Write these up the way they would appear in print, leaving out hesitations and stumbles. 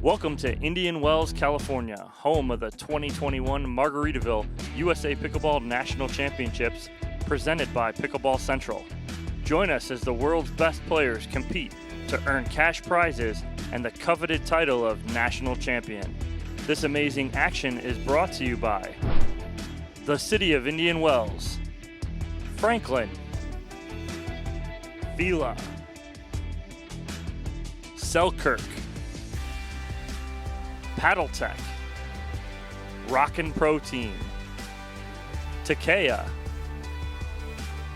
Welcome to Indian Wells, California, home of the 2021 Margaritaville USA Pickleball National Championships, presented by Pickleball Central. Join us as the world's best players compete to earn cash prizes and the coveted title of National Champion. This amazing action is brought to you by the City of Indian Wells, Franklin, Vila, Selkirk, Paddle Tech, Rockin' Protein, Takea,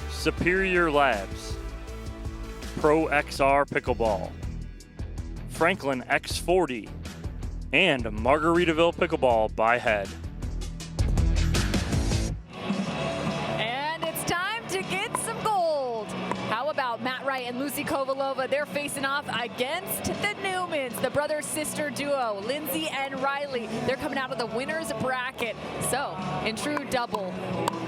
Superior Labs, Pro XR Pickleball, Franklin X40, and Margaritaville Pickleball by Head. And it's time to get some gold. How about Matt Wright and Lucy Kovalova? They're facing off against the Newmans, the brother-sister duo, Lindsey and Riley. They're coming out of the winner's bracket. So, in true double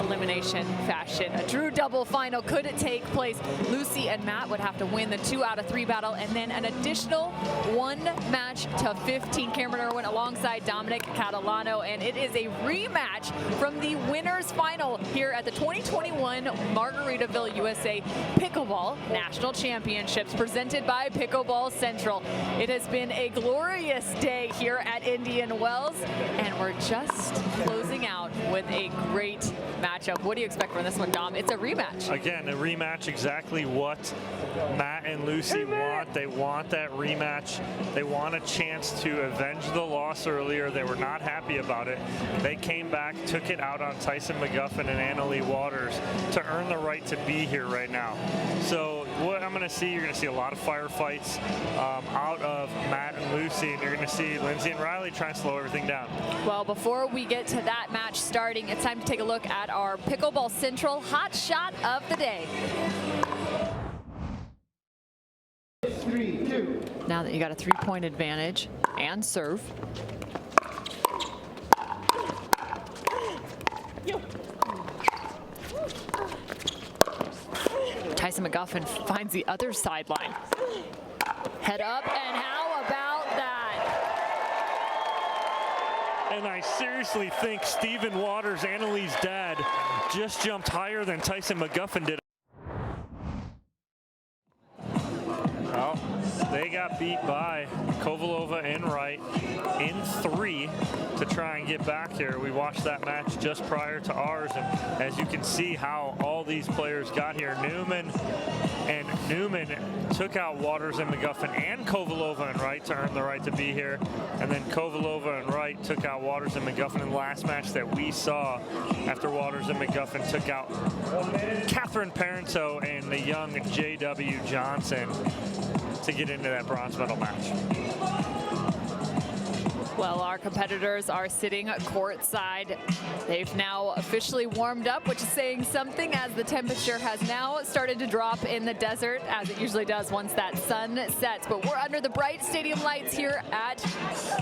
elimination fashion, a true double final could it take place. Lucy and Matt would have to win the 2 out of 3 battle and then an additional 1 match to 15. Cameron Irwin alongside Dominic Catalano, and it is a rematch from the winner's final here at the 2021 Margaritaville USA Pickleball National Championships presented by Pickleball Central. It has been a glorious day here at Indian Wells, and we're just closing out with a great matchup. What do you expect from this one, Dom? It's a rematch. Again, a rematch, exactly what Matt and Lucy want. They want that rematch. They want a chance to avenge the loss earlier. They were not happy about it. They came back, took it out on Tyson McGuffin and Annalee Waters to earn the right to be here right now. So what I'm going to see, you're going to see a lot of firefights out of Matt and Lucy, and you're going to see Lindsey and Riley try and slow everything down. Well, before we get to that match starting, it's time to take a look at our Pickleball Central hot shot of the day. 3-2. Now that you got a 3-point advantage and serve. Tyson McGuffin finds the other sideline. Head up, and how about that? And I seriously think Stephen Waters, Annalee's dad, just jumped higher than Tyson McGuffin did. Well, they got beat by Kovalova and Wright in 3 to try and get back here. We watched that match just prior to ours, and as you can see how all these players got here. Newman took out Waters and McGuffin and Kovalova and Wright to earn the right to be here. And then Kovalova and Wright took out Waters and McGuffin in the last match that we saw after Waters and McGuffin took out Catherine Parento and the young J.W. Johnson to get into that bronze medal match. Well, our competitors are sitting courtside. They've now officially warmed up, which is saying something, as the temperature has now started to drop in the desert, as it usually does once that sun sets. But we're under the bright stadium lights here at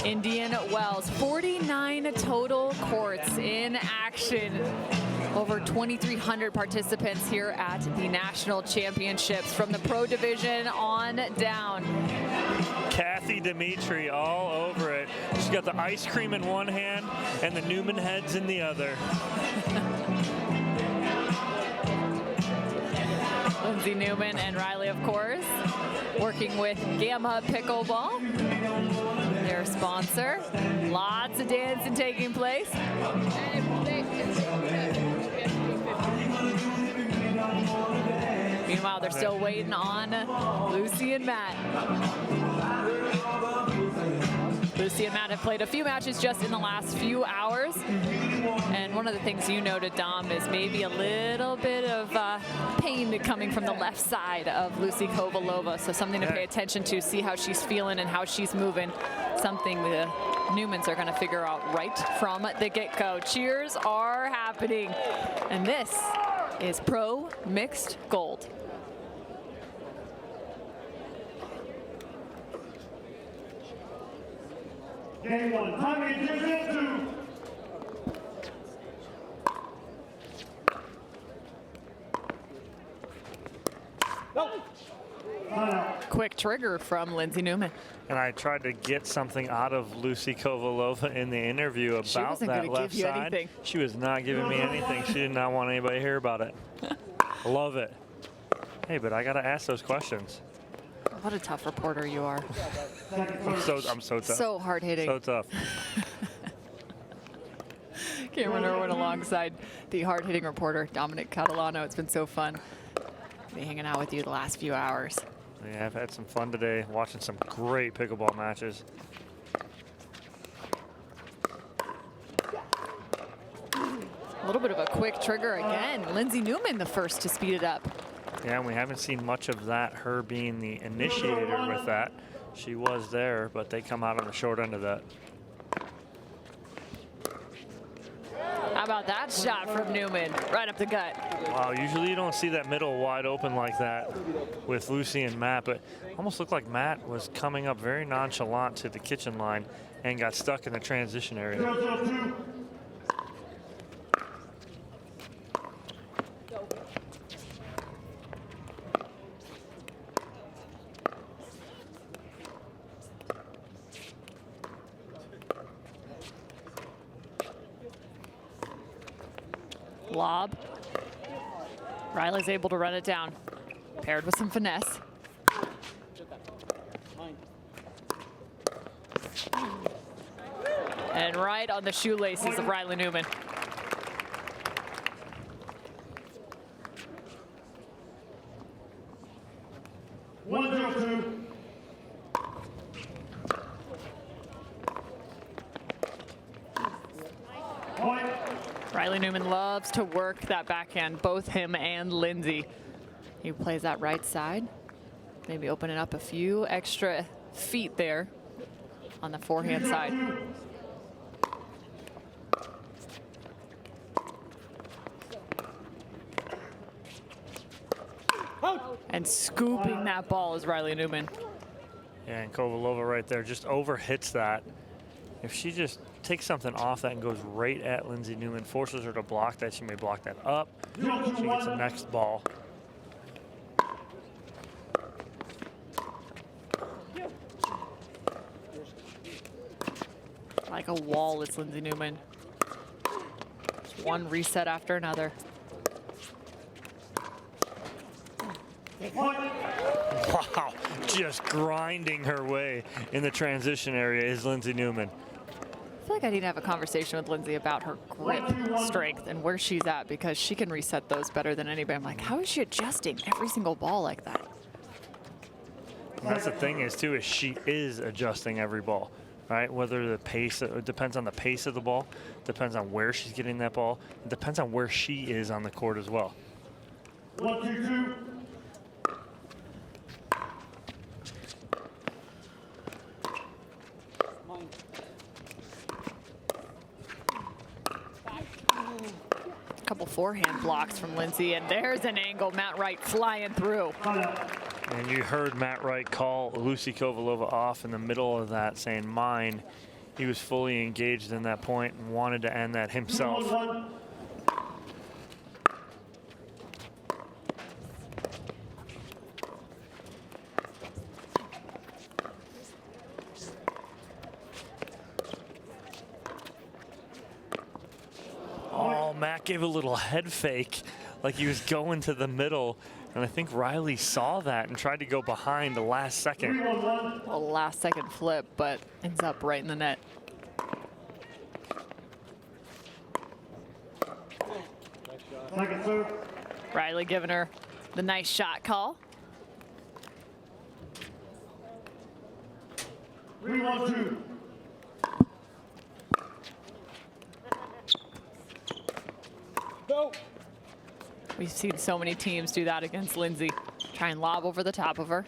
Indian Wells. 49 total courts in action. Over 2,300 participants here at the National Championships from the Pro Division on down. Kathy Dimitri all over it. She's got the ice cream in one hand and the Newman heads in the other. Lindsey Newman and Riley, of course, working with Gamma Pickleball, their sponsor. Lots of dancing taking place. Meanwhile, they're still waiting on Lucy and Matt. Lucy and Matt have played a few matches just in the last few hours. And one of the things you noted, Dom, is maybe a little bit of pain coming from the left side of Lucy Kovalova. So something to pay attention to, see how she's feeling and how she's moving. Something the Newmans are going to figure out right from the get-go. Cheers are happening. And this is Pro Mixed Gold. Game 1, time Division 2. Quick trigger from Lindsey Newman. And I tried to get something out of Lucy Kovalova in the interview about that left side. Anything. She was not giving me anything. She did not want anybody to hear about it. Love it. Hey, but I got to ask those questions. What a tough reporter you are. I'm so tough. So hard-hitting. So tough. Cameron Irwin alongside the hard-hitting reporter, Dominic Catalano. It's been so fun to be hanging out with you the last few hours. Yeah, I've had some fun today watching some great pickleball matches. A little bit of a quick trigger again. Lindsey Newman the first to speed it up. Yeah, and we haven't seen much of that, her being the initiator with that. She was there, but they come out on the short end of that. How about that shot from Newman? Right up the gut. Wow, usually you don't see that middle wide open like that with Lucy and Matt, but almost looked like Matt was coming up very nonchalant to the kitchen line and got stuck in the transition area. 0-2. Lob. Riley's able to run it down, paired with some finesse. And right on the shoelaces of Riley Newman. Riley Newman loves to work that backhand, both him and Lindsey. He plays that right side, maybe opening up a few extra feet there on the forehand side. And scooping that ball is Riley Newman. Yeah, and Kovalova right there just overhits that. If she just takes something off that and goes right at Lindsey Newman, forces her to block that, she may block that up. She gets the next ball. Like a wall, it's Lindsey Newman. Just one reset after another. Wow, just grinding her way in the transition area is Lindsey Newman. I feel like I need to have a conversation with Lindsey about her grip strength and where she's at, because she can reset those better than anybody. I'm like, how is she adjusting every single ball like that? And that's the thing is too, is she is adjusting every ball, right? Whether the pace, it depends on the pace of the ball, depends on where she's getting that ball, it depends on where she is on the court as well. 1-2-2. Couple forehand blocks from Lindsey, and there's an angle. Matt Wright flying through. And you heard Matt Wright call Lucy Kovalova off in the middle of that, saying mine. He was fully engaged in that point and wanted to end that himself. 2-1-1. Oh, Matt gave a little head fake, like he was going to the middle. And I think Riley saw that and tried to go behind the last second. 3-1-1. A last second flip, but ends up right in the net. Second serve. Riley giving her the nice shot call. 3-1-2. We've seen so many teams do that against Lindsey. Try and lob over the top of her.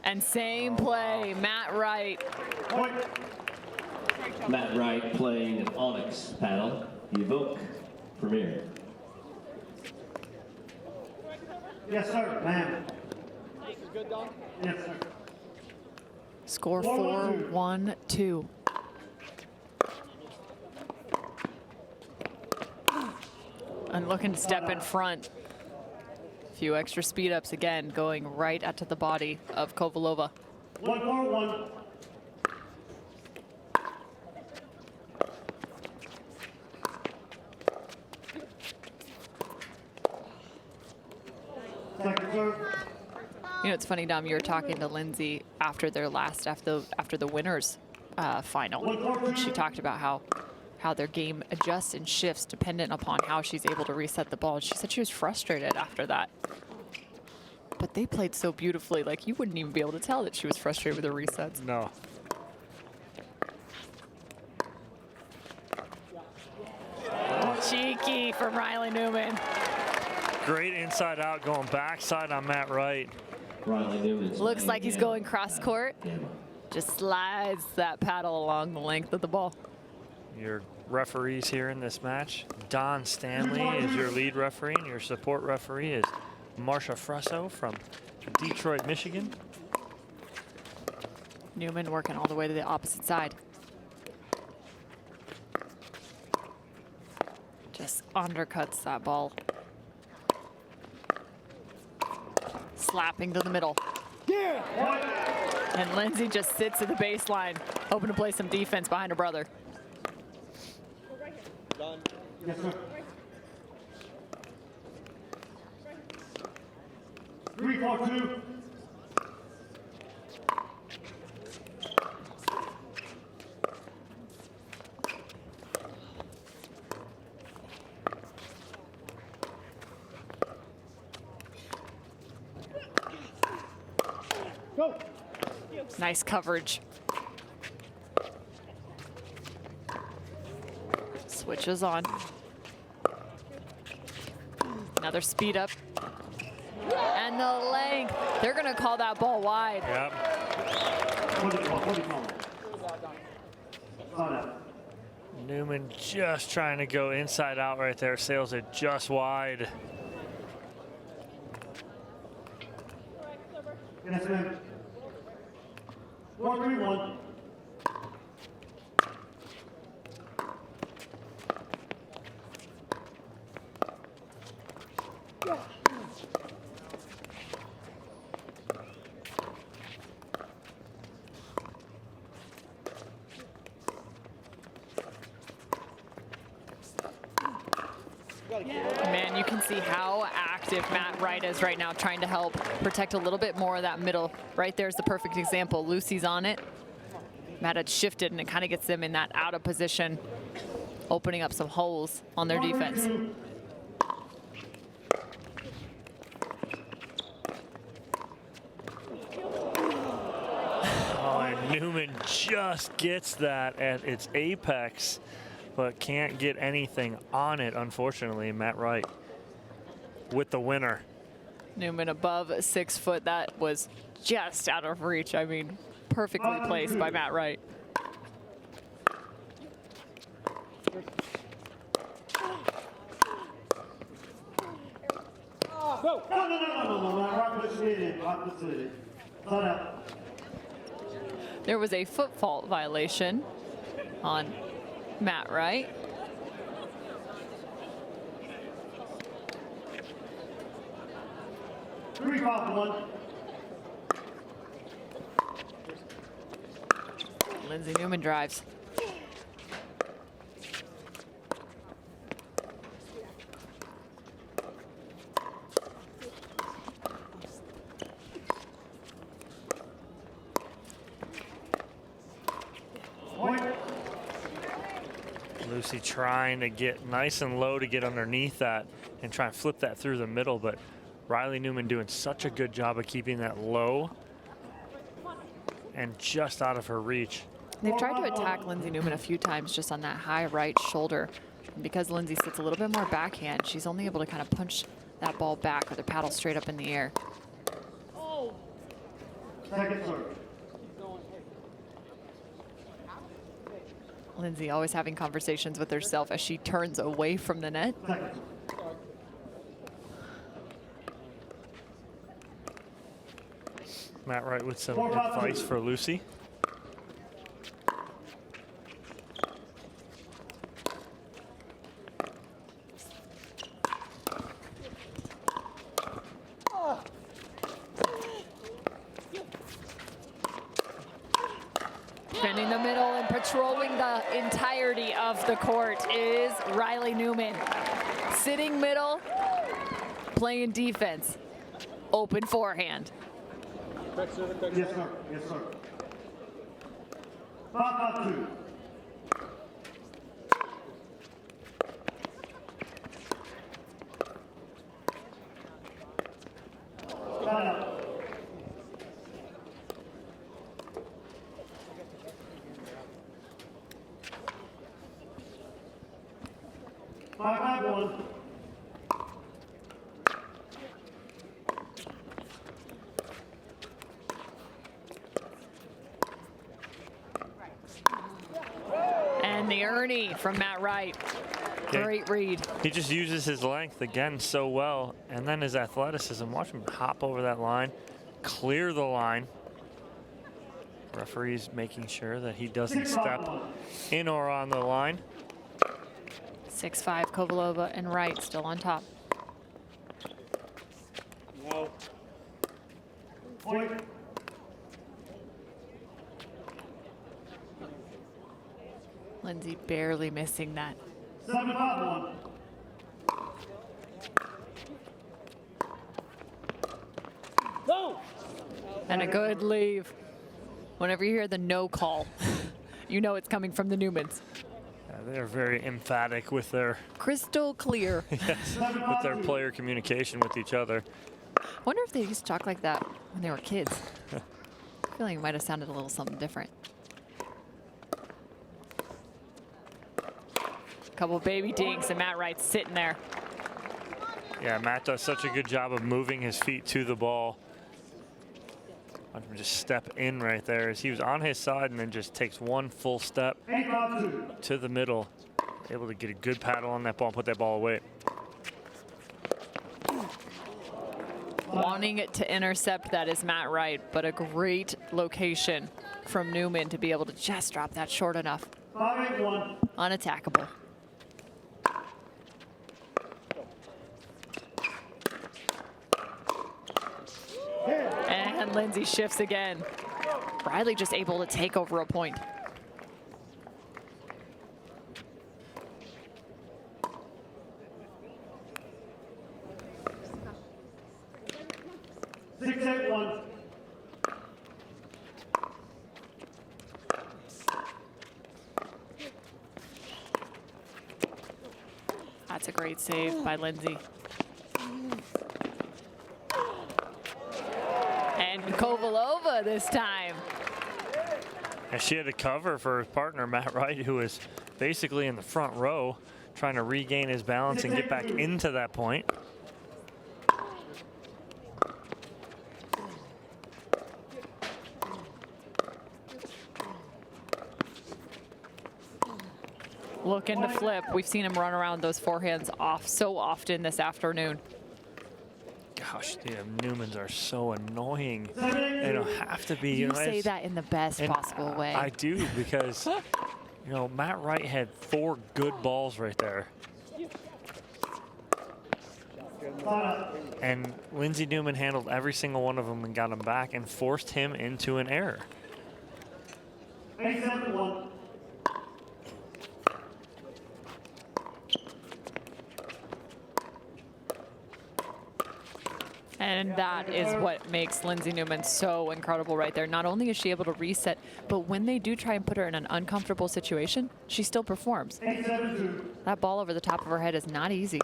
And same play, Matt Wright. Point. Matt Wright playing an Onyx paddle, the Evoke Premier. Yes, sir, ma'am. Yes, sir. Score 4-1-2. And looking to step in front. Few extra speed ups again, going right out to the body of Kovalova. 1-4-1. Second serve. You know, it's funny, Dom, you were talking to Lindsey after their after the winners final. She talked about how their game adjusts and shifts dependent upon how she's able to reset the ball. She said she was frustrated after that. But they played so beautifully, like you wouldn't even be able to tell that she was frustrated with the resets. No. Cheeky from Riley Newman. Great inside out, going backside on Matt Wright. Riley Newman. Looks like he's going cross court. Just slides that paddle along the length of the ball. Your referees here in this match, Don Stanley is your lead referee, and your support referee is Marsha Frusso from Detroit, Michigan. Newman working all the way to the opposite side. Just undercuts that ball. Slapping to the middle. And Lindsey just sits at the baseline, hoping to play some defense behind her brother. Yes, sir. 3-4-2. Go. Nice coverage. Switches on. Another speed up. And the length. They're going to call that ball wide. Yep. What do you call it? Thought out. Newman just trying to go inside out right there, sails it just wide. Yes, ma'am. 4-3-1. Man, you can see how active Matt Wright is right now, trying to help protect a little bit more of that middle. Right there's the perfect example. Lucy's on it. Matt had shifted, and it kind of gets them in that out of position, opening up some holes on their defense. Oh, and Newman just gets that at its apex, but can't get anything on it, unfortunately. Matt Wright with the winner. Newman above 6 foot. That was just out of reach. I mean, perfectly placed by Matt Wright. No. Opposite. Thought out. There was a foot fault violation on Matt Wright. Three off one. Lindsey Newman drives. Lucy trying to get nice and low to get underneath that and try and flip that through the middle, but Riley Newman doing such a good job of keeping that low and just out of her reach. They've tried to attack Lindsey Newman a few times just on that high right shoulder. And because Lindsey sits a little bit more backhand, she's only able to kind of punch that ball back with her paddle straight up in the air. Second serve. Lindsey always having conversations with herself as she turns away from the net. Second. Matt Wright with some advice for Lucy. Defending the middle and patrolling the entirety of the court is Riley Newman. Sitting middle, playing defense. Open forehand. Yes, sir. Yes, sir. 5-2. Timeout. 5-1. And the Ernie from Matt Wright. Great read. He just uses his length again so well, and then his athleticism. Watch him hop over that line, clear the line. Referee's making sure that he doesn't step in or on the line. 6-5 Kovalova and Wright still on top. No. Point. Lindsey barely missing that. 7-1. No. And a good leave. Whenever you hear the no call, you know it's coming from the Newmans. They're very emphatic with their Crystal clear. yes, with their player communication with each other. I wonder if they used to talk like that when they were kids. I feel like it might have sounded a little something different. Couple baby dinks and Matt Wright's sitting there. Yeah, Matt does such a good job of moving his feet to the ball. Watch him just step in right there as he was on his side and then just takes one full step 8-2. to the middle. Able to get a good paddle on that ball and put that ball away. Wanting it to intercept that is Matt Wright, but a great location from Newman to be able to just drop that short enough. 5-1. Unattackable. And Lindsey shifts again. Riley just able to take over a point. Six, 8-1. That's a great save by Lindsey. And Kovalova this time. And she had to cover for his partner, Matt Wright, who was basically in the front row trying to regain his balance and get back into that point. Looking to flip. We've seen him run around those forehands off so often this afternoon. Gosh, the Newmans are so annoying. They don't have to be. You know, say it's- that in the best and possible way. I do, because you know, Matt Wright had 4 good balls right there. And Lindsey Newman handled every single one of them and got him back and forced him into an error. 8-1. And that is what makes Lindsey Newman so incredible right there. Not only is she able to reset, but when they do try and put her in an uncomfortable situation, she still performs. 8-2. That ball over the top of her head is not easy.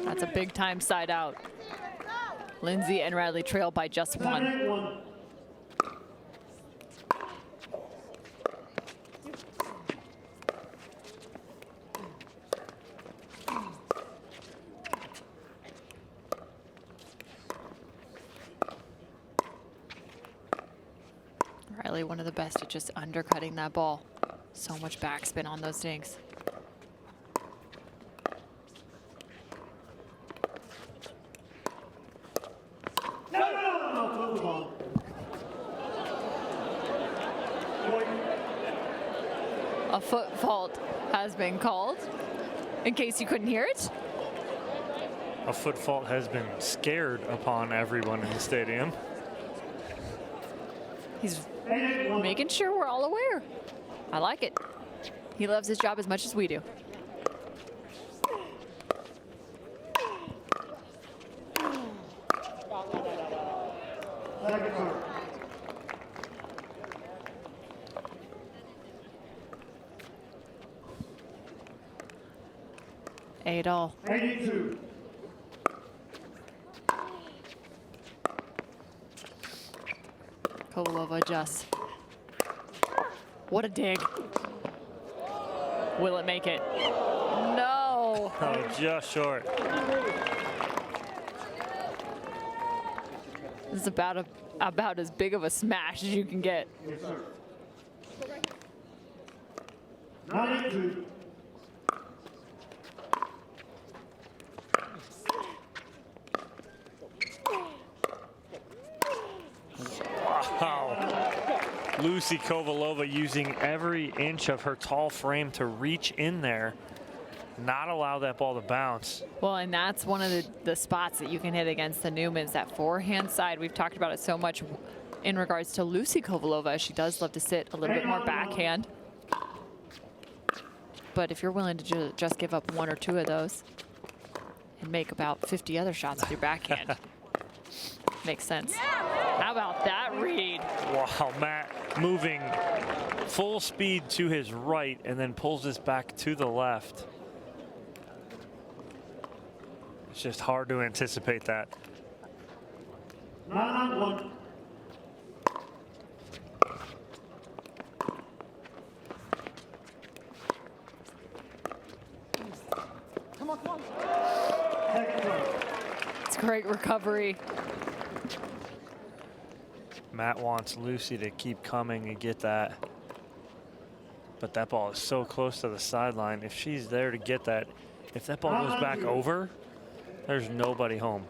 That's a big time side out. Lindsey and Riley trail by just 1. 7-1. Riley, one of the best at just undercutting that ball. So much backspin on those dinks. No. Point. A foot fault has been called. In case you couldn't hear it, A foot fault has been scared upon everyone in the stadium. He's making sure we're all aware. I like it. He loves his job as much as we do. Second serve. Eight all. 82. Kovalova adjusts. What a dig. Will it make it? No. Oh, just short. This is about as big of a smash as you can get. Yes, sir. 92. Wow. Lucy Kovalova using every inch of her tall frame to reach in there, not allow that ball to bounce. Well, and that's one of the spots that you can hit against the Newmans, that forehand side. We've talked about it so much in regards to Lucy Kovalova. She does love to sit a little bit more backhand. But if you're willing to just give up one or two of those and make about 50 other shots with your backhand, makes sense. How about that read? Wow, Matt moving full speed to his right and then pulls this back to the left. It's just hard to anticipate that. 9-1. Second serve. It's great recovery. Matt wants Lucy to keep coming and get that. But that ball is so close to the sideline. If she's there to get that, if that ball goes back over, there's nobody home.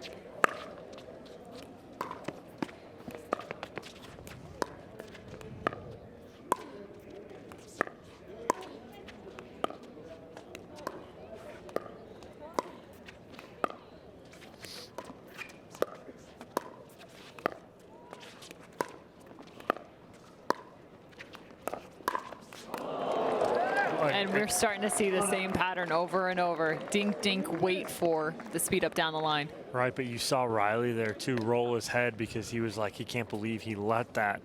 And we're starting to see the same pattern over and over. Dink, dink, wait for the speed up down the line. Right, but you saw Riley there too roll his head because he was like, he can't believe he let that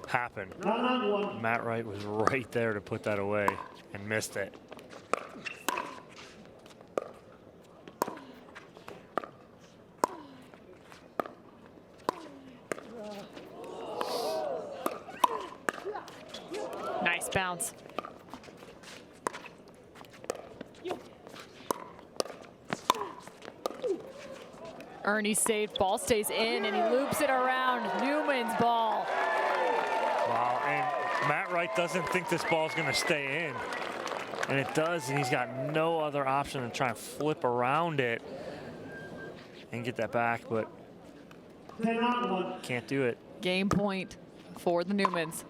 happen. 9-1. Matt Wright was right there to put that away and missed it. Nice bounce. Ernie saved, ball stays in, and he loops it around. Newman's ball. Wow, and Matt Wright doesn't think this ball's gonna stay in. And it does, and he's got no other option to try and flip around it and get that back, but 10-1. can't do it. Game point for the Newmans.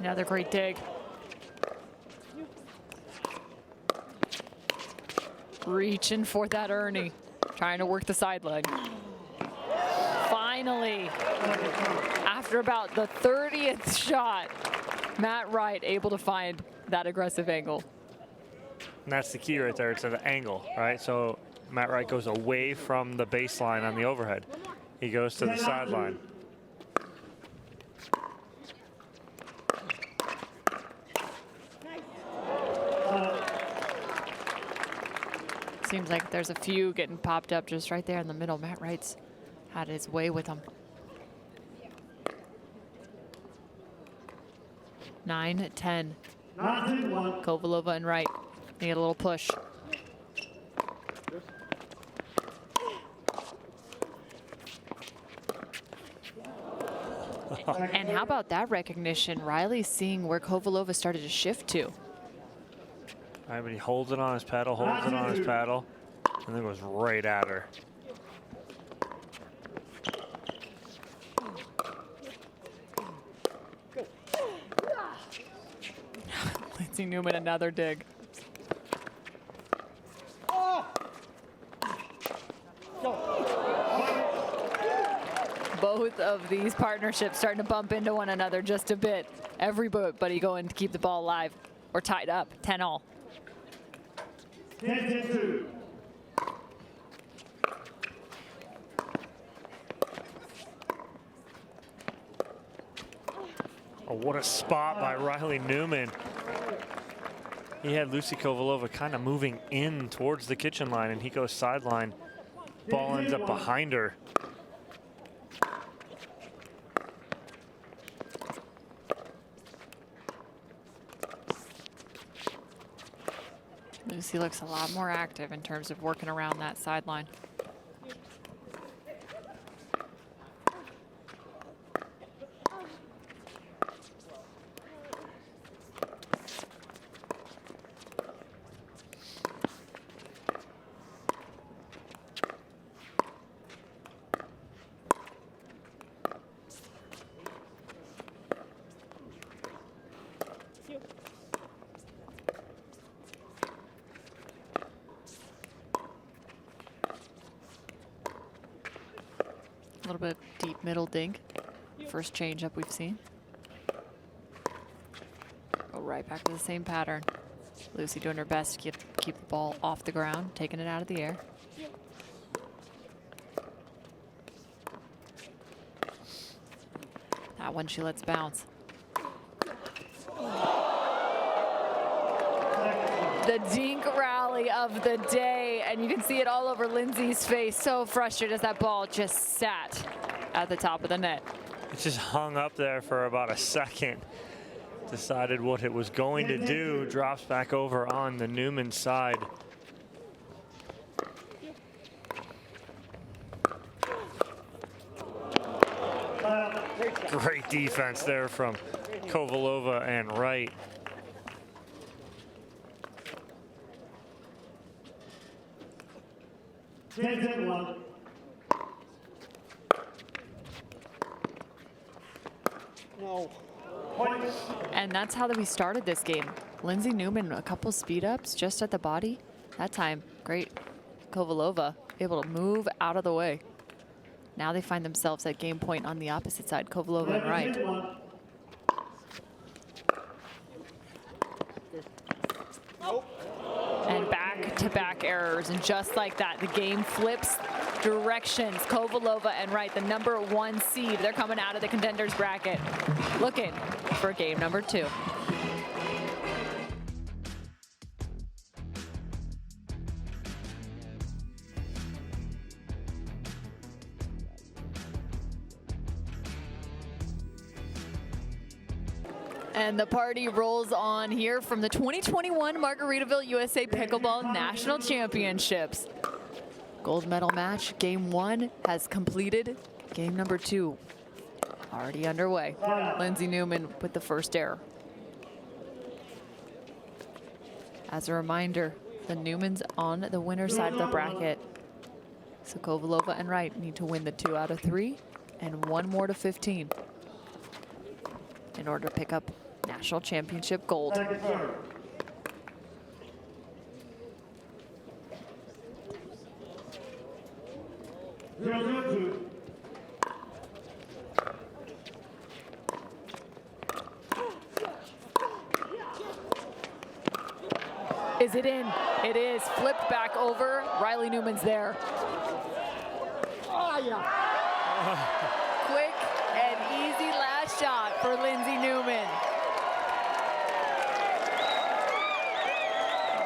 Another great dig. Reaching for that Ernie. Trying to work the side leg. Finally, after about the 30th shot, Matt Wright able to find that aggressive angle. And that's the key right there. It's an angle, right? So Matt Wright goes away from the baseline on the overhead. He goes to the sideline. Seems like there's a few getting popped up just right there in the middle. Matt Wright's had his way with them. 9-10. 9-1. Kovalova and Wright need a little push. And how about that recognition? Riley's seeing where Kovalova started to shift to. All right, but he holds it on his paddle, holds it on his paddle, and then goes right at her. Lindsey Newman, another dig. Both of these partnerships starting to bump into one another just a bit. Everybody going to keep the ball alive or tied up, 10-all. 10-2. Oh, what a spot by Riley Newman. He had Lucy Kovalova kind of moving in towards the kitchen line, and he goes sideline. Ball ends up behind her. Lucy looks a lot more active in terms of working around that sideline. A little bit deep middle dink. First change up we've seen. Go right back to the same pattern. Lucy doing her best to keep the ball off the ground, taking it out of the air. That one she lets bounce. The dink rally of the day, and you can see it all over Lindsey's face. So frustrated as that ball just sat at the top of the net. It just hung up there for about a second. Decided what it was going to do. Drops back over on the Newman side. Great defense there from Kovalova and Wright. No. And that's how we started this game. Lindsey Newman, a couple speed ups just at the body. That time, great. Kovalova able to move out of the way. Now they find themselves at game point on the opposite side, Kovalova and Wright. And back-to-back errors, and just like that, the game flips directions. Kovalova and Wright, the #1 seed, they're coming out of the contenders bracket, looking for game number 2. And the party rolls on here from the 2021 Margaritaville USA Pickleball National Championships. Gold medal match, game 1 has completed. Game number 2 already underway. Lindsey Newman with the first error. As a reminder, the Newmans on the winner's side of the bracket. So Kovalova and Wright need to win the 2 out of 3 and 1 more to 15 in order to pick up national championship gold. Is it in? It is. Flipped back over. Riley Newman's there. Quick and easy last shot for Lindsey Newman.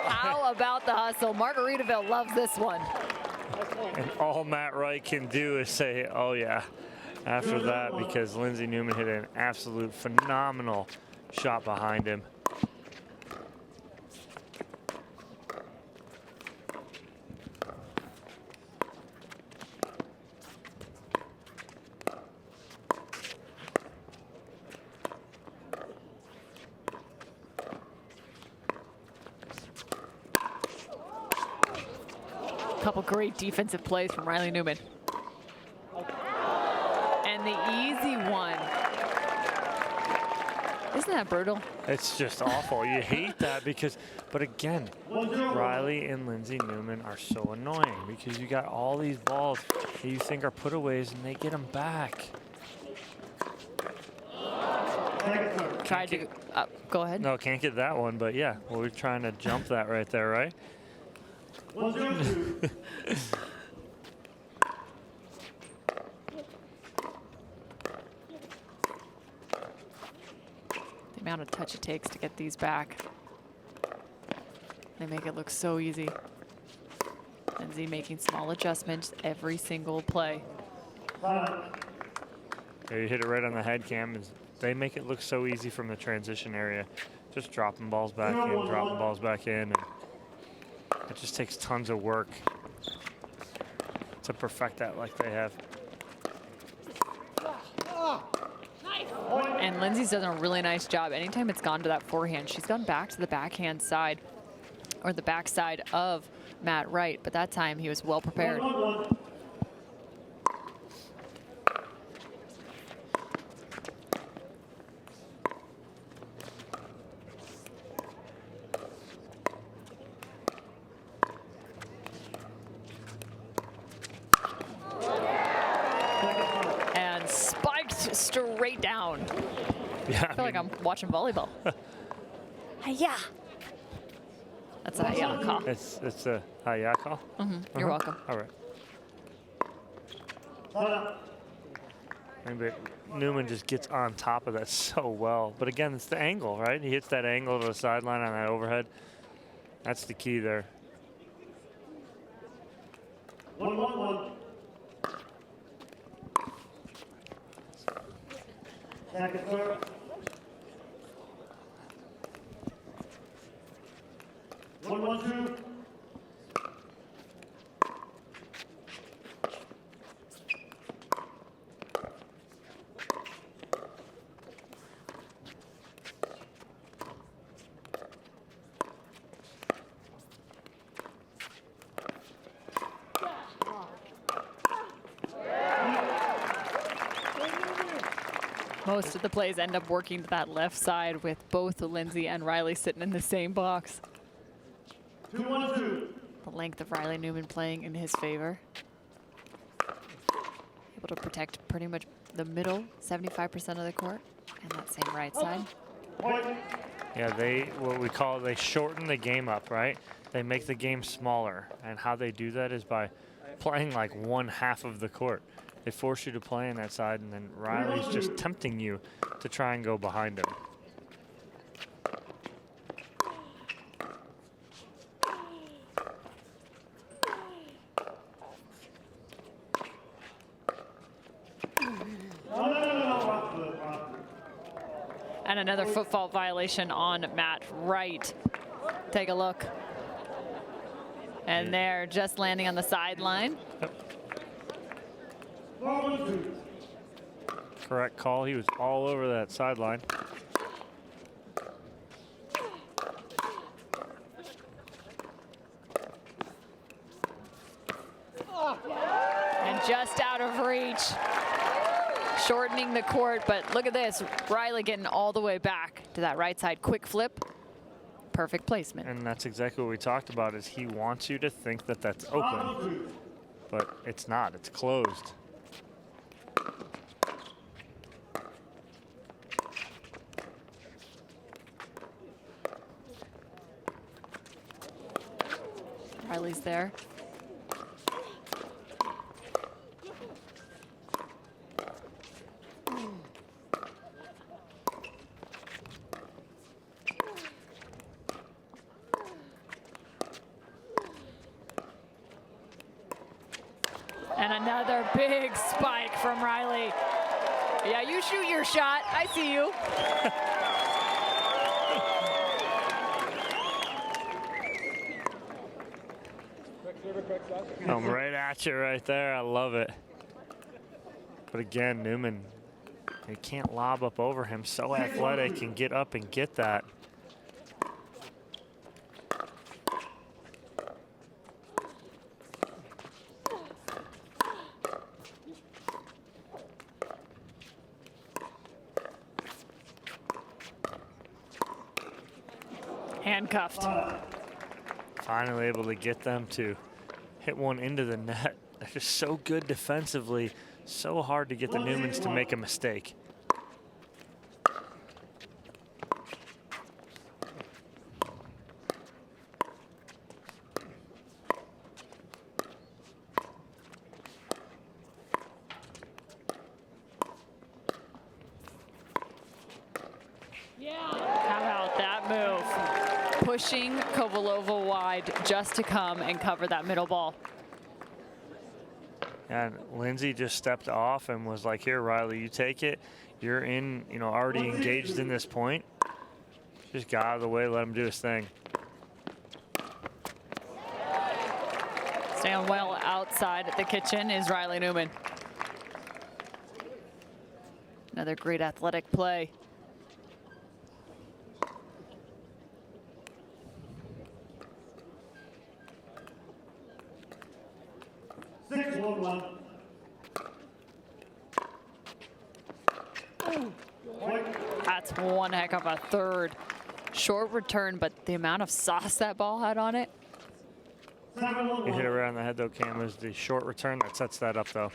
How about the hustle? Margaritaville loves this one. And all Matt Wright can do is say, oh yeah, after that, because Lindsey Newman hit an absolute phenomenal shot behind him. couple great defensive plays from Riley Newman. And the easy one. Isn't that brutal? It's just awful. You hate that because, but again, Riley and Lindsey Newman are so annoying because you got all these balls that you think are putaways and they get them back. Tried to, go ahead. No, can't get that one, but yeah, well, we're trying to jump that right there, right? The amount of touch it takes to get these back. They make it look so easy. Lindsey making small adjustments every single play. Yeah, you hit it right on the head, Cam. They make it look so easy from the transition area. Just dropping balls back in, dropping balls back in. And it just takes tons of work to perfect that like they have. And Lindsey's done a really nice job. Anytime it's gone to that forehand, she's gone back to the backhand side or the backside of Matt Wright. But that time he was well prepared. Straight down. Yeah, I feel like I'm watching volleyball. Hiya. That's a hiya call. It's a hiya call? You're welcome. All right. But Newman just gets on top of that so well. But again, it's the angle, right? He hits that angle to the sideline on that overhead. That's the key there. 1-1-1. Second serve. 1-1-2. Most of the plays end up working to that left side with both Lindsey and Riley sitting in the same box. 2-1-2. The length of Riley Newman playing in his favor. Able to protect pretty much the middle, 75% of the court, and that same right side. Yeah, they shorten the game up, right? They make the game smaller, and how they do that is by playing like 1/2 of the court. They force you to play on that side, and then Riley's just tempting you to try and go behind him. And another foot fault violation on Matt Wright. Take a look. And they're just landing on the sideline. Correct call. He was all over that sideline. And just out of reach. Shortening the court, but look at this. Riley getting all the way back to that right side. Quick flip. Perfect placement. And that's exactly what we talked about, is he wants you to think that that's open. But it's not. It's closed. Riley's there. And another big spike from Riley. Yeah, you shoot your shot. I see you. I'm right at you right there. I love it. But again, Newman, he can't lob up over him. So athletic and get up and get that. handcuffed. Finally able to get them to hit one into the net. They're just so good defensively. So hard to get the Newmans to make a mistake. How about that move? Pushing Kovalova wide just to come and cover that middle ball. And Lindsey just stepped off and was like, here, Riley, you take it. You're in, you know, already engaged in this point. Just got out of the way, let him do his thing. Staying well outside the kitchen is Riley Newman. Another great athletic play. That's one heck of a third. Short return, but the amount of sauce that ball had on it. You hit it around the head though, Cam. Is the short return that sets that up though.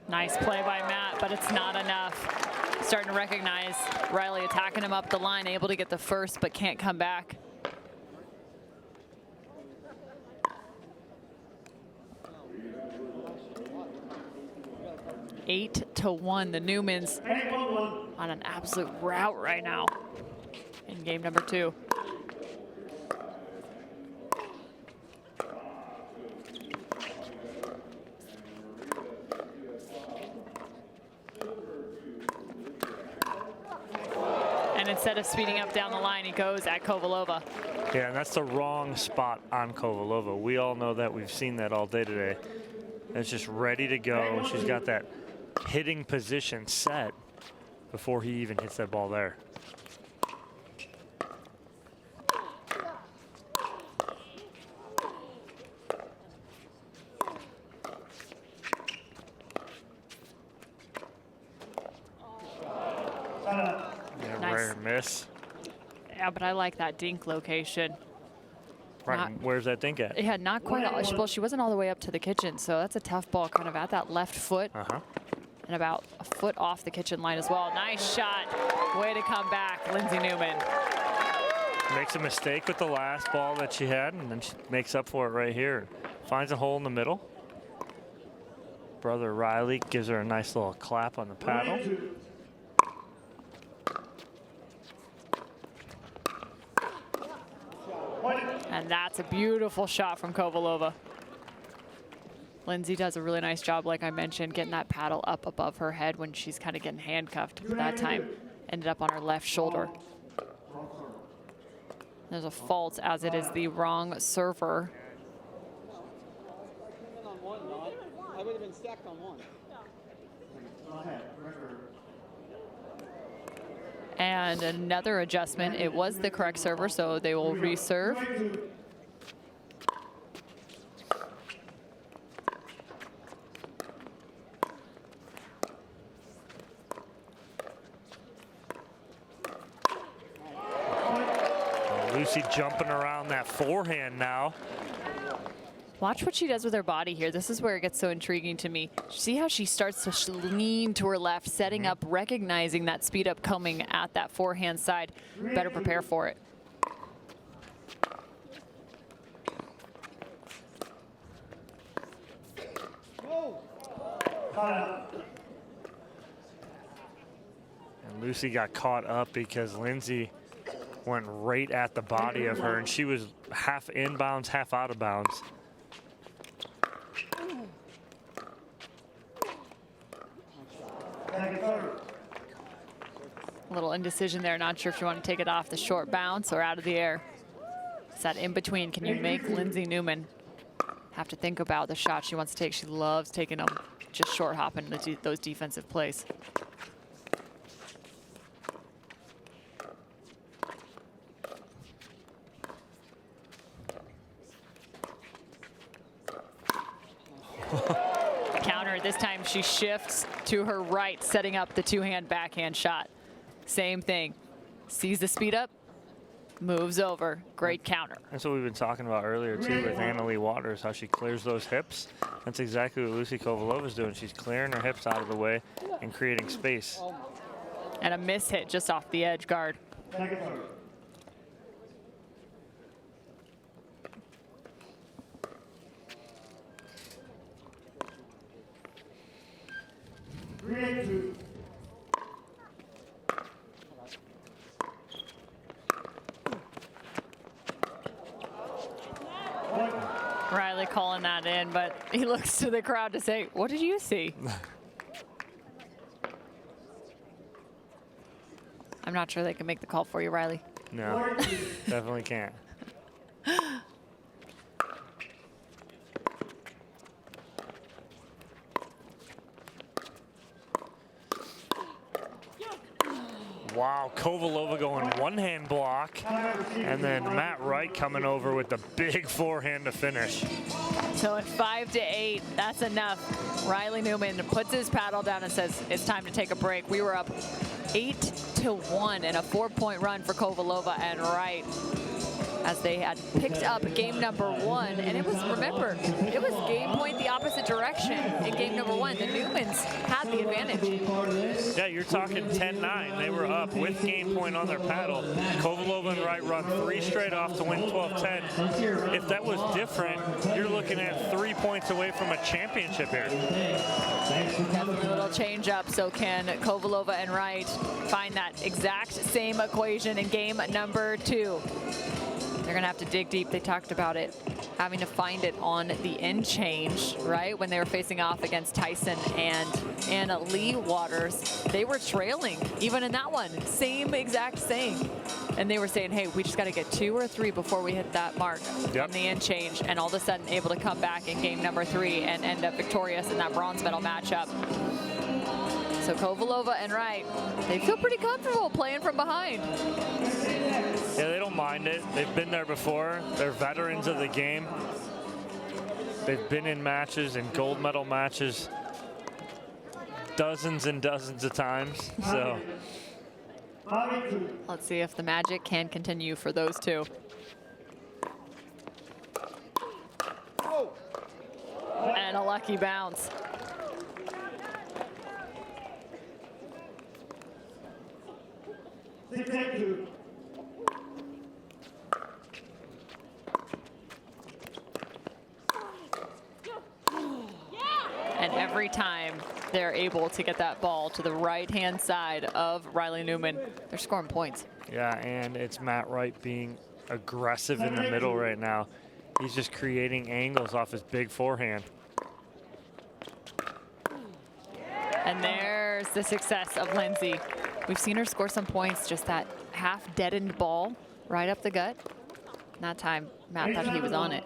Nice play by Matt, but it's not enough. Starting to recognize Riley attacking him up the line, able to get the first, but can't come back. Eight to 1, the Newmans on an absolute rout right now in game number 2. And instead of speeding up down the line, he goes at Kovalova. Yeah, and that's the wrong spot on Kovalova. We all know that. We've seen that all day today. It's just ready to go. She's got that hitting position set before he even hits that ball there. Nice. Rare miss. Yeah, but I like that dink location. Right, where's that dink at? Yeah, not quite. Well, she wasn't all the way up to the kitchen, so that's a tough ball, kind of at that left foot. And about a foot off the kitchen line as well. Nice shot. Way to come back, Lindsey Newman. Makes a mistake with the last ball that she had, and then she makes up for it right here. Finds a hole in the middle. Brother Riley gives her a nice little clap on the paddle. And that's a beautiful shot from Kovalova. Lindsey does a really nice job, like I mentioned, getting that paddle up above her head when she's kind of getting handcuffed. But that time ended up on her left shoulder. There's a fault, as it is the wrong server. I would have been stacked on one. And another adjustment. It was the correct server, so they will reserve. Lucy jumping around that forehand now. Watch what she does with her body here. This is where it gets so intriguing to me. See how she starts to lean to her left, setting up, recognizing that speed up coming at that forehand side. Better prepare for it. And Lucy got caught up because Lindsey went right at the body of her, and she was half inbounds, half out of bounds. A little indecision there. Not sure if you want to take it off the short bounce or out of the air. It's that in between. Can you make Lindsey Newman have to think about the shot she wants to take? She loves taking them, just short hopping those defensive plays. This time she shifts to her right, setting up the two-hand backhand shot. Same thing. Sees the speed up, moves over. Great counter. That's what we've been talking about earlier, too, with Annalie Waters, how she clears those hips. That's exactly what Lucy Kovalova is doing. She's clearing her hips out of the way and creating space. And a miss hit just off the edge guard. Second serve. Three, Riley calling that in, but he looks to the crowd to say, what did you see? I'm not sure they can make the call for you, Riley. No, definitely can't. Wow, Kovalova going one-hand block, and then Matt Wright coming over with the big forehand to finish. So at 5-8, that's enough. Riley Newman puts his paddle down and says, it's time to take a break. We were up 8-1 in a 4-point run for Kovalova and Wright, as they had picked up game number 1. And it was, remember, it was game point the opposite direction in game number 1. The Newmans had the advantage. Yeah, you're talking 10-9. They were up with game point on their paddle. Kovalova and Wright run 3 straight off to win 12-10. If that was different, you're looking at 3 points away from a championship here. Definitely a little change up. So can Kovalova and Wright find that exact same equation in game number 2? They're gonna have to dig deep. They talked about it, having to find it on the end change, right? When they were facing off against Tyson and Annalie Waters, they were trailing even in that one. Same exact thing. And they were saying, hey, we just gotta get 2 or 3 before we hit that mark on the end change. And all of a sudden able to come back in game number 3 and end up victorious in that bronze medal matchup. So Kovalova and Wright, they feel pretty comfortable playing from behind. Yeah, they don't mind it. They've been there before. They're veterans of the game. They've been in matches and gold medal matches dozens and dozens of times. So let's see if the magic can continue for those two. And a lucky bounce. And every time they're able to get that ball to the right-hand side of Riley Newman, they're scoring points. yeah, and it's Matt Wright being aggressive in the middle right now. He's just creating angles off his big forehand. And there's the success of Lindsey. We've seen her score some points, just that half deadened ball right up the gut. And that time, Matt thought he was on it.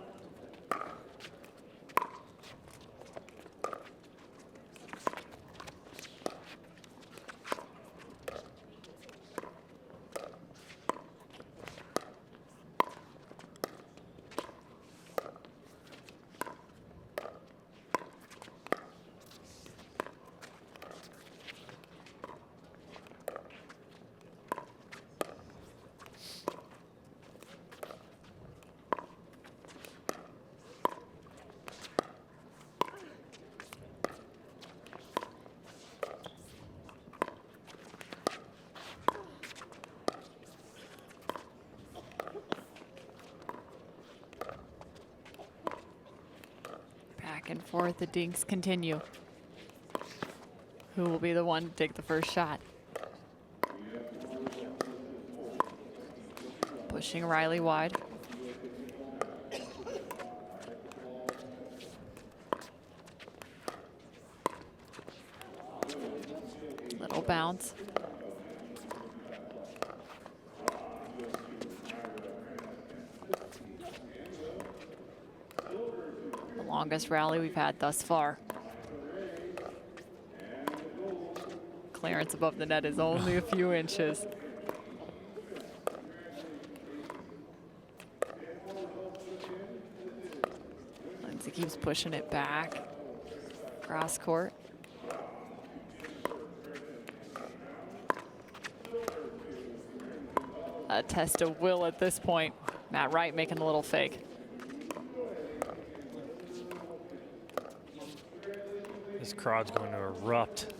Back and forth, the dinks continue. Who will be the one to take the first shot? Pushing Riley wide. Little bounce. Longest rally we've had thus far. Clearance above the net is only a few inches. Lindsey keeps pushing it back. Grass court. A test of will at this point. Matt Wright making a little fake. This crowd's going to erupt.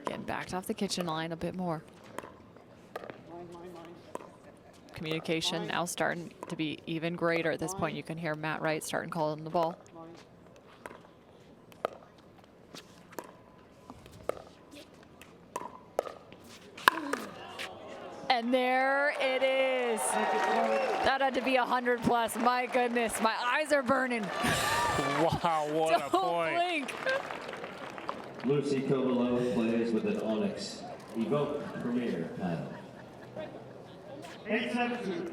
Getting backed off the kitchen line a bit more. Communication now starting to be even greater at this point. You can hear Matt Wright starting calling the ball. And there it is. That had to be 100 plus. My goodness, my eyes are burning. Wow, what a Don't point. blink. Lucy Kovalova plays with an Onyx Evoke Premier paddle. 8-7-2.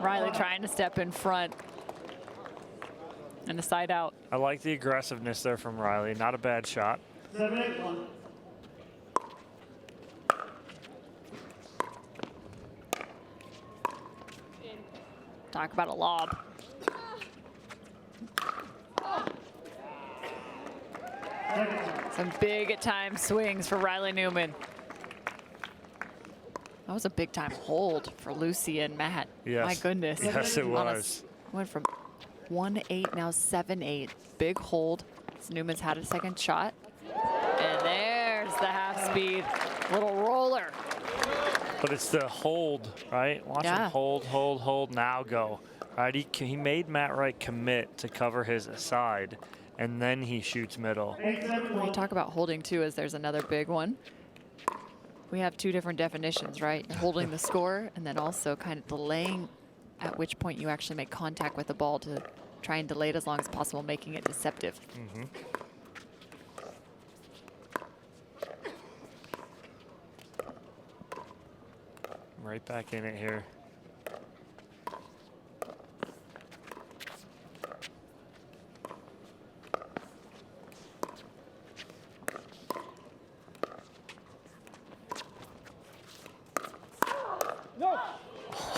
Riley trying to step in front. And a side out. I like the aggressiveness there from Riley. Not a bad shot. 7-8-1. Talk about a lob. Some big time swings for Riley Newman. That was a big time hold for Lucy and Matt. Yes. My goodness. Yes, it On a was. went from 1-8, now 7-8. Big hold. So Newman's had a second shot. And there's the half speed. Little roller. But it's the hold, right? Watch Yeah. him hold, now go. Right, he made Matt Wright commit to cover his side, and then he shoots middle. 8-7-1. We talk about holding too, as there's another big one. We have two different definitions, right? Holding the score, and then also kind of delaying at which point you actually make contact with the ball to try and delay it as long as possible, making it deceptive. Right back in it here.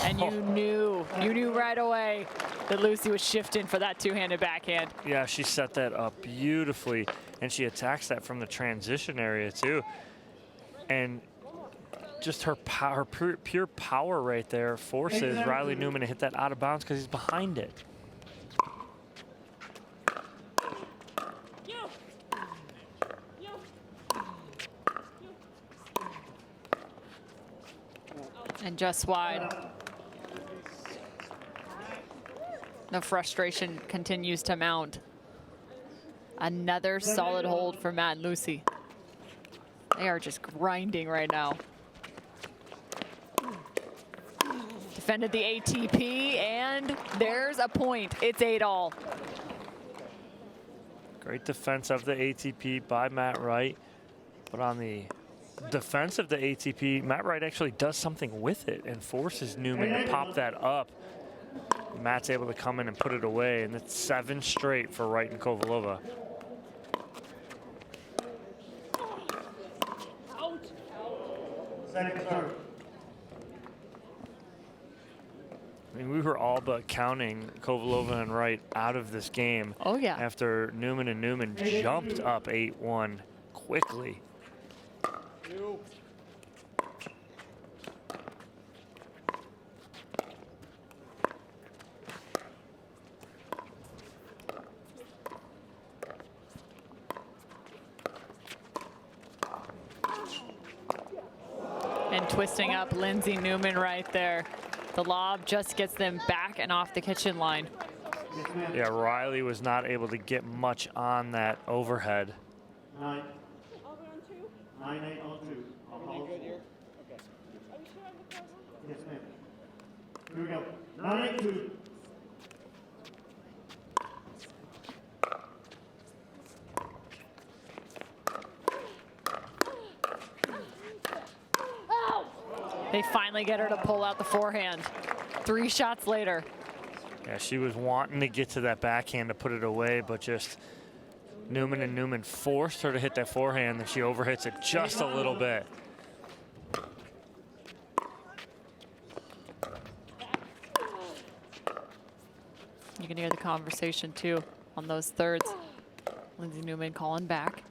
And you knew right away that Lucy was shifting for that two-handed backhand. Yeah, she set that up beautifully, and she attacks that from the transition area too. And just her power, pure power right there forces Riley Newman to hit that out of bounds because he's behind it. And just wide. The frustration continues to mount. Another solid hold for Matt and Lucy. They are just grinding right now. Defended the ATP, and there's a point. It's 8-all. Great defense of the ATP by Matt Wright. But on the defense of the ATP, Matt Wright actually does something with it and forces Newman to pop that up. Matt's able to come in and put it away, and it's 7 straight for Wright and Kovalova. Second serve. I mean, we were all but counting Kovalova and Wright out of this game. Oh, yeah. After Newman and Newman jumped up 8-1 quickly. And twisting up Lindsey Newman right there. The lob just gets them back and off the kitchen line. Yes, ma'am. Yeah, Riley was not able to get much on that overhead. 9. I'll go on 2. 9-8 on 2. I'll call Everything good it. here? Okay. Are you sure I'm the close one? Yes, ma'am. Here we go. 9-8-2. They finally get her to pull out the forehand. 3 shots later. Yeah, she was wanting to get to that backhand to put it away, but just Newman, and Newman forced her to hit that forehand, and she overhits it just a little bit. You can hear the conversation too on those thirds. Lindsey Newman calling back.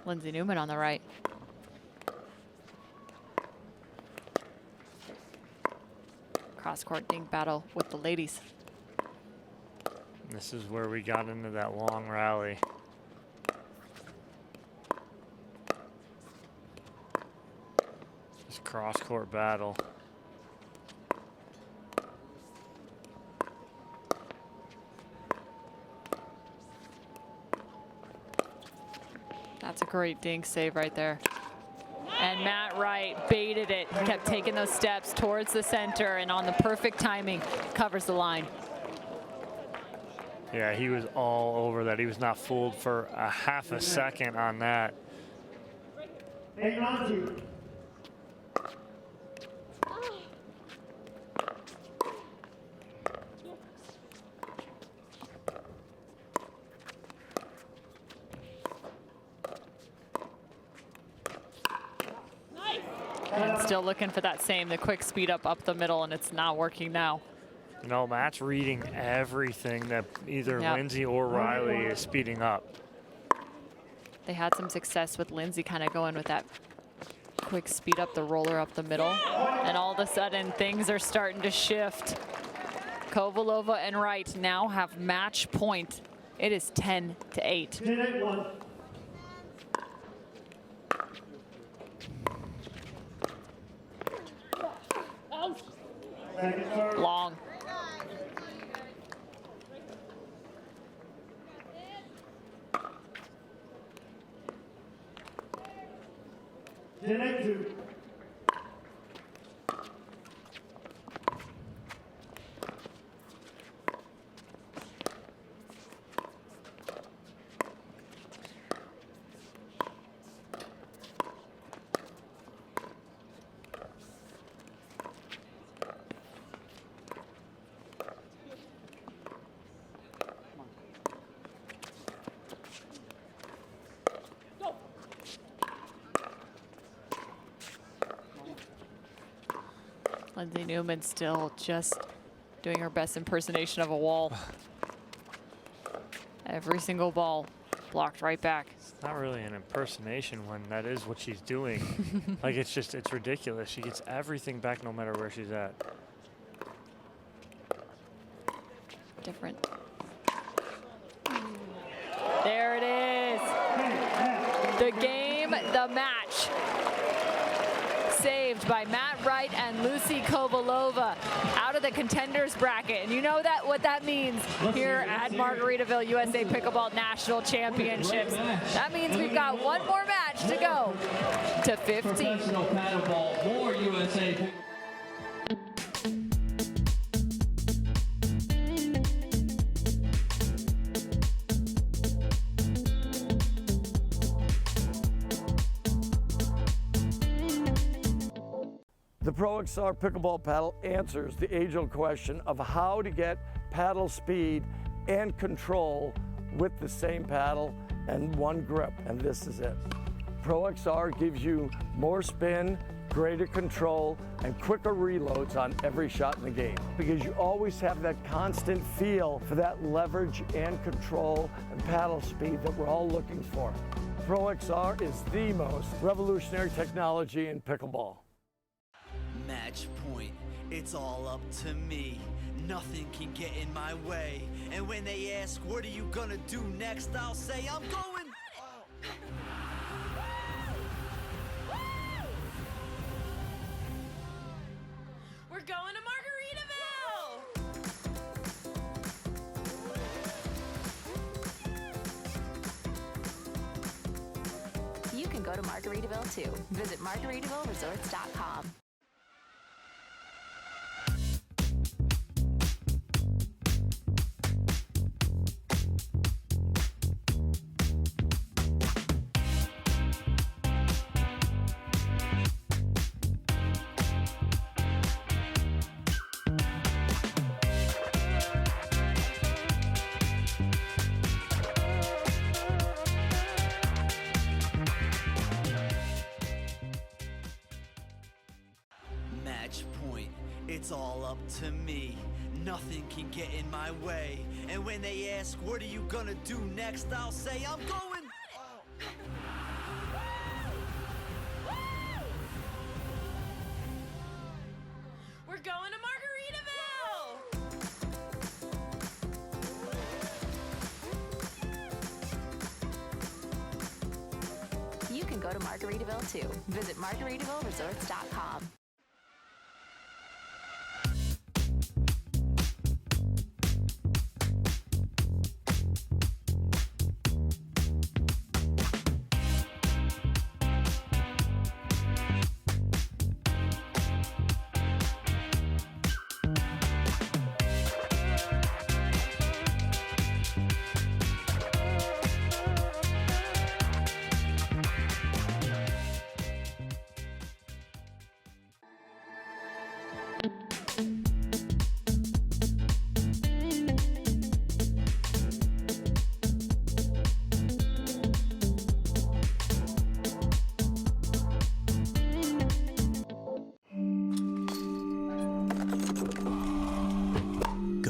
Lindsey Newman on the right. Cross-court dink battle with the ladies. This is where we got into that long rally. This cross-court battle. That's a great dink save right there. And Matt Wright baited it, kept taking those steps towards the center, and on the perfect timing, covers the line. Yeah, he was all over that. He was not fooled for a half a second on that. Hey, round 2. And still looking for that same, the quick speed up the middle, and it's not working now. No, Matt's reading everything that either Yep. Lindsey or Riley is speeding up. They had some success with Lindsey kind of going with that quick speed up the roller up the middle. And all of a sudden, things are starting to shift. Kovalova and Wright now have match point. It is 10-8. 10-8-1. Second serve. Long. Ten 2. Lindsey Newman still just doing her best impersonation of a wall. Every single ball blocked right back. It's not really an impersonation when that is what she's doing. Like, it's ridiculous. She gets everything back no matter where she's at. Different. There it is. The game, the match. Saved by Matt Wright and Lucy Kovalova out of the contenders bracket. And you know that what that means here at Margaritaville USA Pickleball National Championships. That means we've got one more match to go to 15. Professional paddleball for USA Pickleball. The Pro XR Pickleball Paddle answers the age-old question of how to get paddle speed and control with the same paddle and one grip, and this is it. Pro XR gives you more spin, greater control, and quicker reloads on every shot in the game because you always have that constant feel for that leverage and control and paddle speed that we're all looking for. Pro XR is the most revolutionary technology in pickleball. Match point, it's all up to me. Nothing can get in my way. And when they ask, what are you gonna do next? I'll say, I'm going. We're going to Margaritaville! You can go to Margaritaville too. Visit MargaritavilleResorts.com. match point. It's all up to me. Nothing can get in my way. And when they ask, what are you gonna do next? I'll say, I'm going. We're going to Margaritaville! You can go to Margaritaville too. Visit MargaritavilleResorts.com.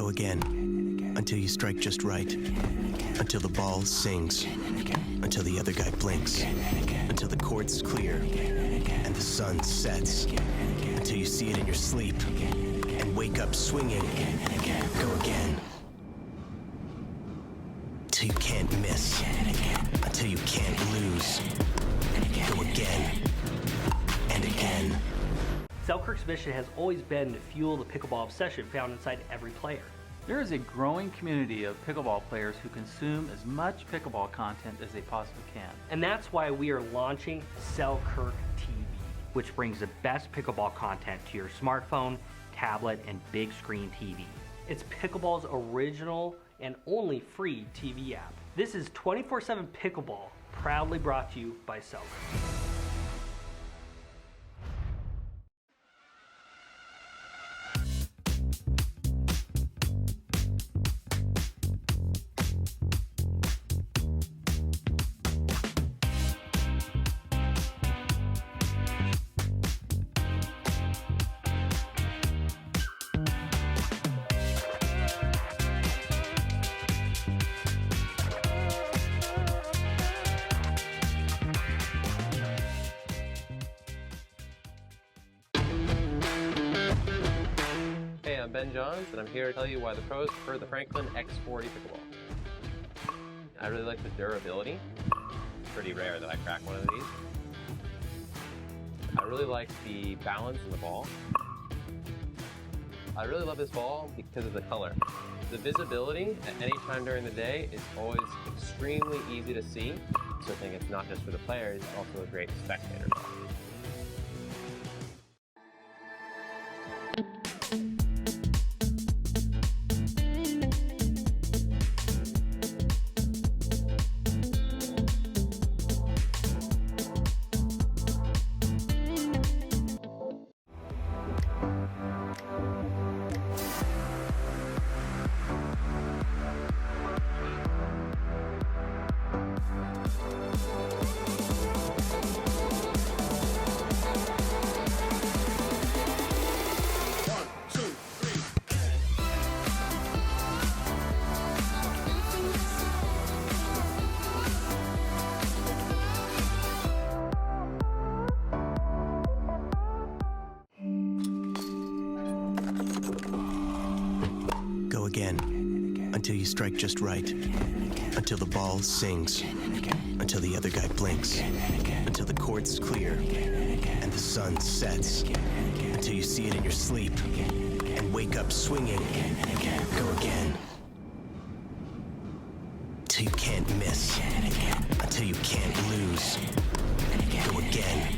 Again, until you strike just right, until the ball sings, until the other guy blinks, until the court's clear and the sun sets, until you see it in your sleep and wake up swinging. Go again, till you can't miss, until you can't lose. Go again and again. Selkirk's mission has always been to fuel the pickleball obsession found inside every player. There is a growing community of pickleball players who consume as much pickleball content as they possibly can. And that's why we are launching Selkirk TV, which brings the best pickleball content to your smartphone, tablet, and big screen TV. It's pickleball's original and only free TV app. This is 24/7 Pickleball, proudly brought to you by Selkirk. I'm Ben Johns, and I'm here to tell you why the pros prefer the Franklin X40 Pickleball. I really like the durability. It's pretty rare that I crack one of these. I really like the balance in the ball. I really love this ball because of the color. The visibility at any time during the day is always extremely easy to see, so I think it's not just for the players, it's also a great spectator ball. Again, until you strike just right, until the ball sings, until the other guy blinks, until the court's clear and the sun sets, until you see it in your sleep and wake up swinging. Go again, till you can't miss, until you can't lose. Go again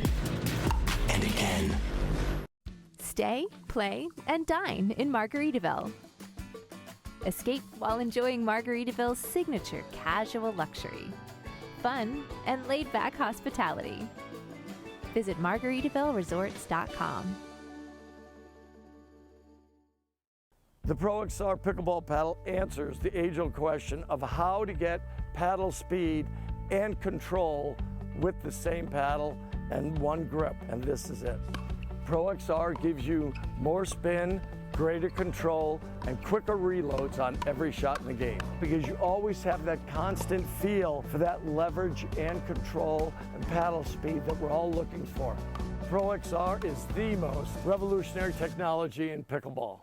and again. Stay, play, and dine in Margaritaville. Escape while enjoying Margaritaville's signature casual luxury, fun, and laid-back hospitality. Visit MargaritavilleResorts.com. The Pro XR Pickleball Paddle answers the age-old question of how to get paddle speed and control with the same paddle and one grip, and this is it. Pro XR gives you more spin, greater control, and quicker reloads on every shot in the game, because you always have that constant feel for that leverage and control and paddle speed that we're all looking for. Pro XR is the most revolutionary technology in pickleball.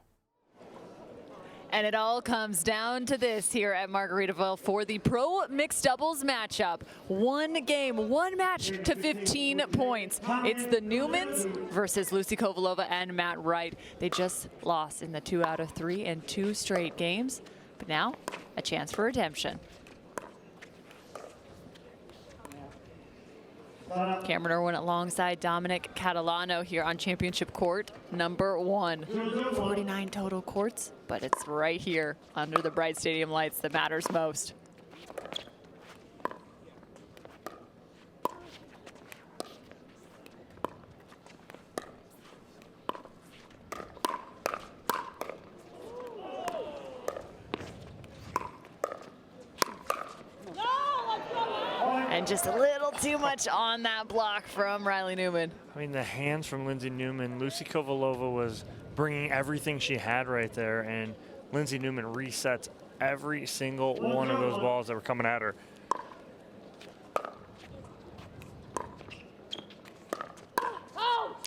And it all comes down to this here at Margaritaville for the pro mixed doubles matchup. One game, one match to 15 points. It's the Newmans versus Lucy Kovalova and Matt Wright. They just lost in the 2 out of 3 in 2 straight games, but now a chance for redemption. Cameron Irwin alongside Dominic Catalano here on championship court number 1. 49 total courts, but it's right here under the bright stadium lights that matters most. And just a little too much on that block from Riley Newman. I mean, the hands from Lindsey Newman. Lucy Kovalova was bringing everything she had right there, and Lindsey Newman resets every single one of those balls that were coming at her.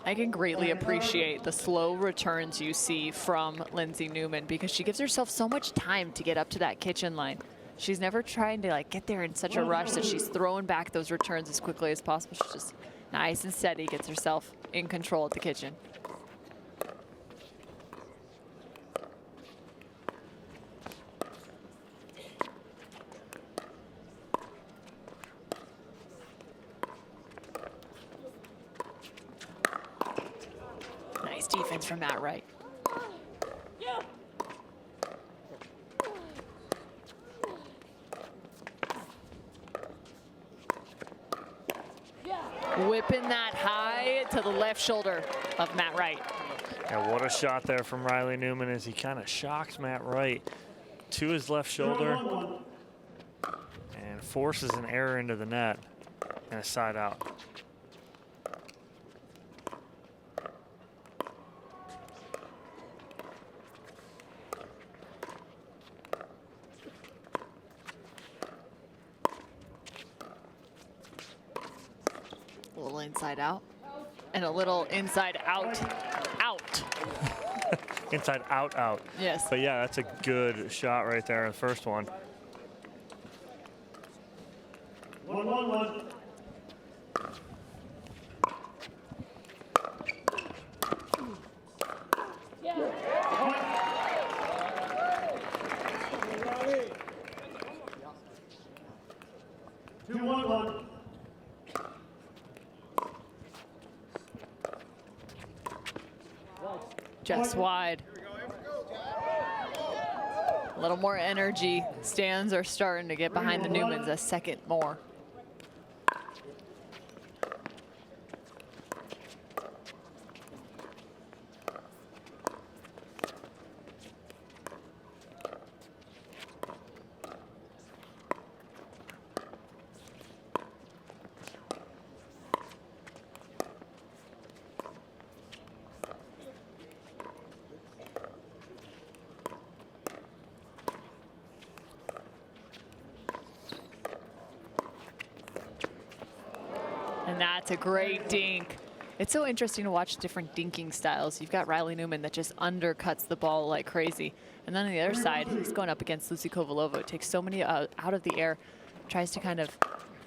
I can greatly appreciate the slow returns you see from Lindsey Newman, because she gives herself so much time to get up to that kitchen line. She's never trying to get there in such a rush that she's throwing back those returns as quickly as possible. She's just nice and steady, gets herself in control at the kitchen. Nice defense from Matt Wright. Whipping that high to the left shoulder of Matt Wright. Yeah, what a shot there from Riley Newman as he kind of shocks Matt Wright to his left shoulder and forces an error into the net and a side out. A little inside out and a little inside out. Inside out, out. Yes. But yeah, that's a good shot right there, the first one. 1-1-1. Just wide. A little more energy. Stands are starting to get behind the Newmans a second more. And that's a great dink. It's so interesting to watch different dinking styles. You've got Riley Newman that just undercuts the ball like crazy. And then on the other side, he's going up against Lucy Kovalova. It takes so many out of the air, tries to kind of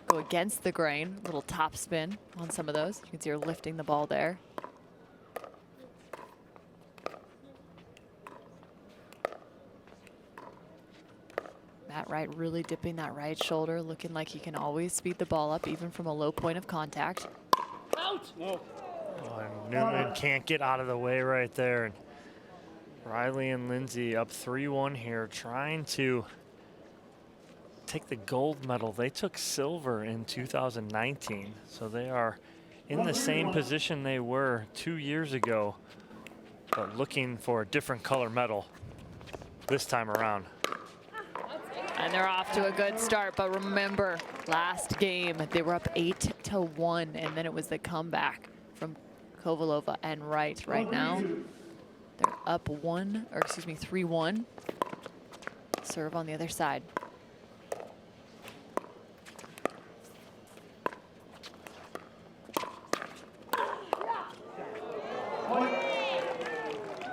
go against the grain, little top spin on some of those. You can see her lifting the ball there. Matt Wright really dipping that right shoulder, looking like he can always speed the ball up even from a low point of contact. Out! No. Oh, and Newman can't get out of the way right there. And Riley and Lindsey up 3-1 here, trying to take the gold medal. They took silver in 2019, so they are in the same position they were 2 years ago, but looking for a different color medal this time around. And they're off to a good start, but remember, last game they were up 8-1, and then it was the comeback from Kovalova and Wright right now. They're up 3-1. Serve on the other side.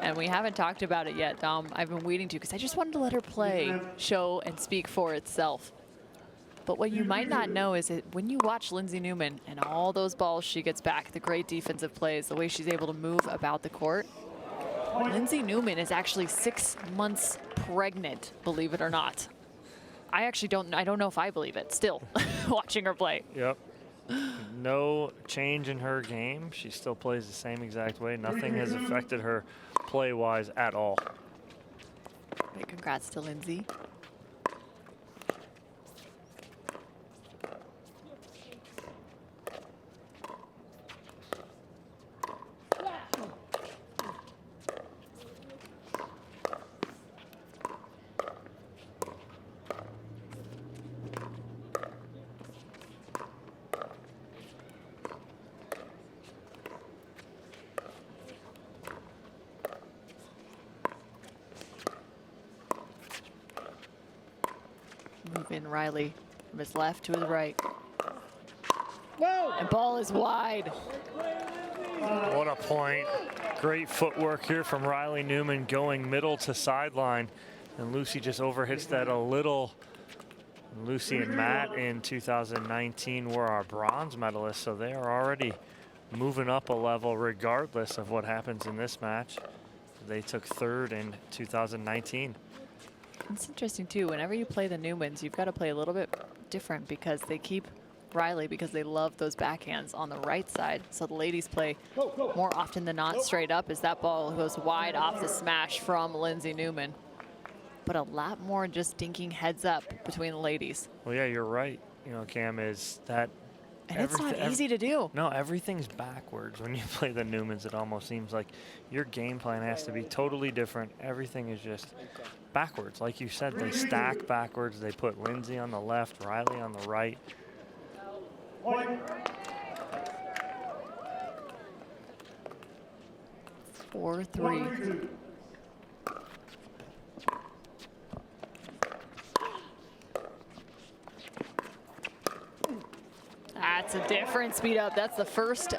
And we haven't talked about it yet, Dom. I've been waiting to because I just wanted to let her play, show, and speak for itself. But what you might not know is that when you watch Lindsey Newman and all those balls she gets back, the great defensive plays, the way she's able to move about the court, Lindsey Newman is actually 6 months pregnant, believe it or not. I don't know if I believe it still, watching her play. Yep. No change in her game. She still plays the same exact way. Nothing has affected her play-wise at all. Big congrats to Lindsey. Moving Riley from his left to his right. And ball is wide. What a point. Great footwork here from Riley Newman going middle to sideline. And Lucy just overhits that a little. Lucy and Matt in 2019 were our bronze medalists, so they are already moving up a level regardless of what happens in this match. They took third in 2019. It's interesting too, whenever you play the Newmans, you've got to play a little bit different because they keep Riley because they love those backhands on the right side. So the ladies play more often than not straight up as that ball goes wide off the smash from Lindsey Newman. But a lot more just dinking heads up between the ladies. Well, yeah, you're right. You know, Cam, is that... And it's not easy to do. No, everything's backwards. When you play the Newmans, it almost seems like your game plan has to be totally different. Everything is just backwards. Like you said, they stack backwards. They put Lindsey on the left, Riley on the right. 4-3. That's a different speed up. That's the first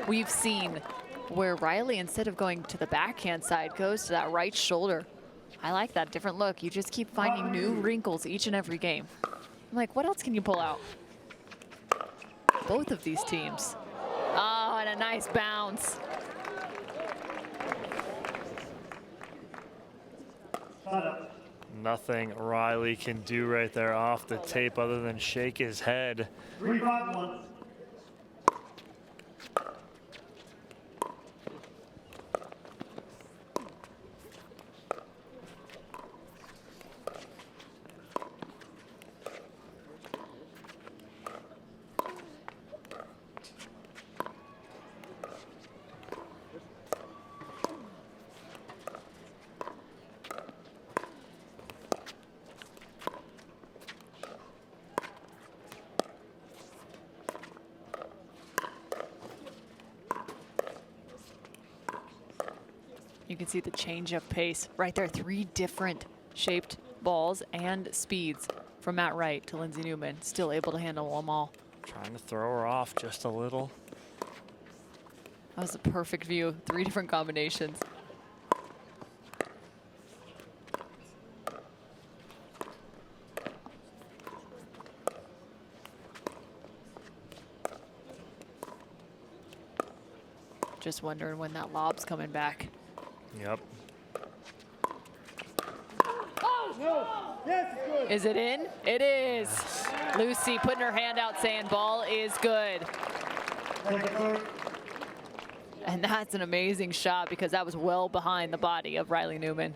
we've seen where Riley, instead of going to the backhand side, goes to that right shoulder. I like that different look. You just keep finding new wrinkles each and every game. I'm like, what else can you pull out? Both of these teams. Oh, and a nice bounce. Nothing Riley can do right there off the tape other than shake his head. 3-5-1. You can see the change of pace right there. 3 different shaped balls and speeds from Matt Wright to Lindsey Newman. Still able to handle them all. Trying to throw her off just a little. That was a perfect view. 3 different combinations. Just wondering when that lob's coming back. Yep. Is it in? It is. Lucy putting her hand out saying ball is good. And that's an amazing shot because that was well behind the body of Riley Newman.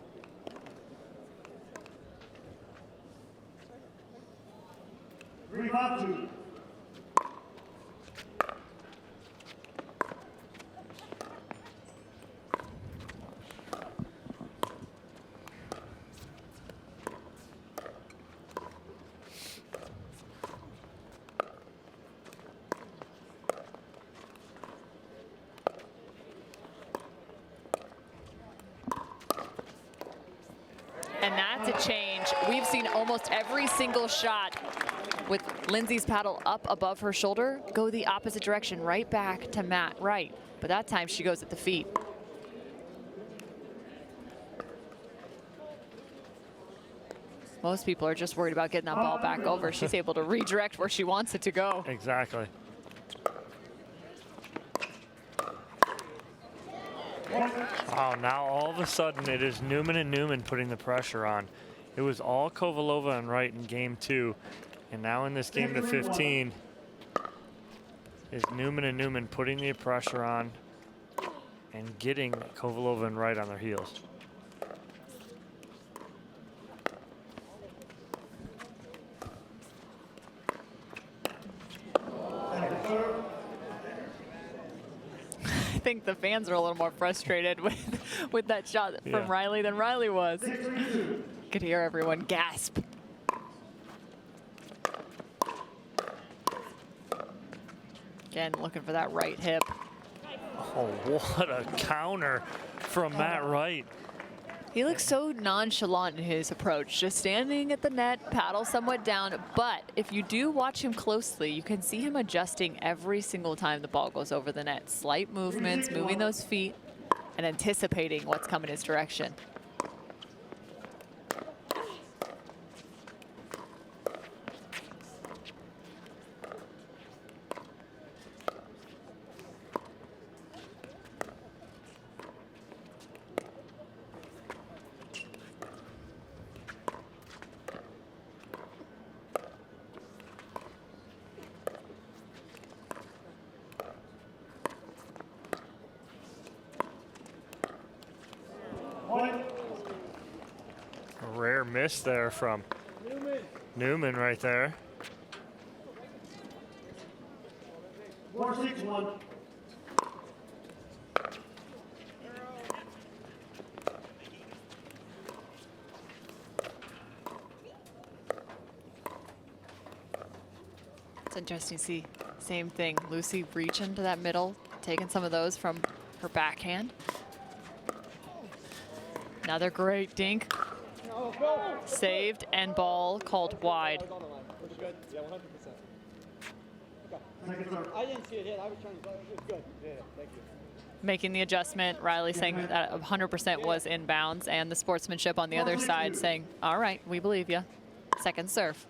to change. We've seen almost every single shot with Lindsey's paddle up above her shoulder go the opposite direction, right back to Matt Wright. But that time she goes at the feet. Most people are just worried about getting that ball back over. She's able to redirect where she wants it to go. Exactly. Oh, now all of a sudden it is Newman and Newman putting the pressure on. It was all Kovalova and Wright in game 2. And now in this game to 15 is Newman and Newman putting the pressure on and getting Kovalova and Wright on their heels. I think the fans are a little more frustrated with that shot from Riley than Riley was. Could hear everyone gasp. Again, looking for that right hip. Oh, what a counter from Matt Wright. He looks so nonchalant in his approach, just standing at the net, paddle somewhat down. But if you do watch him closely, you can see him adjusting every single time the ball goes over the net. Slight movements, moving those feet, and anticipating what's coming his direction. A rare miss there from Newman right there. 4-6-1. It's interesting to see. Same thing. Lucy reaching to that middle, taking some of those from her backhand. Another great dink. Saved and ball called wide. I didn't see it hit. I was trying to. It was good. Yeah, thank you. Making the adjustment. Riley saying that 100% was inbounds, and the sportsmanship on the other side saying, all right, we believe you. Second serve.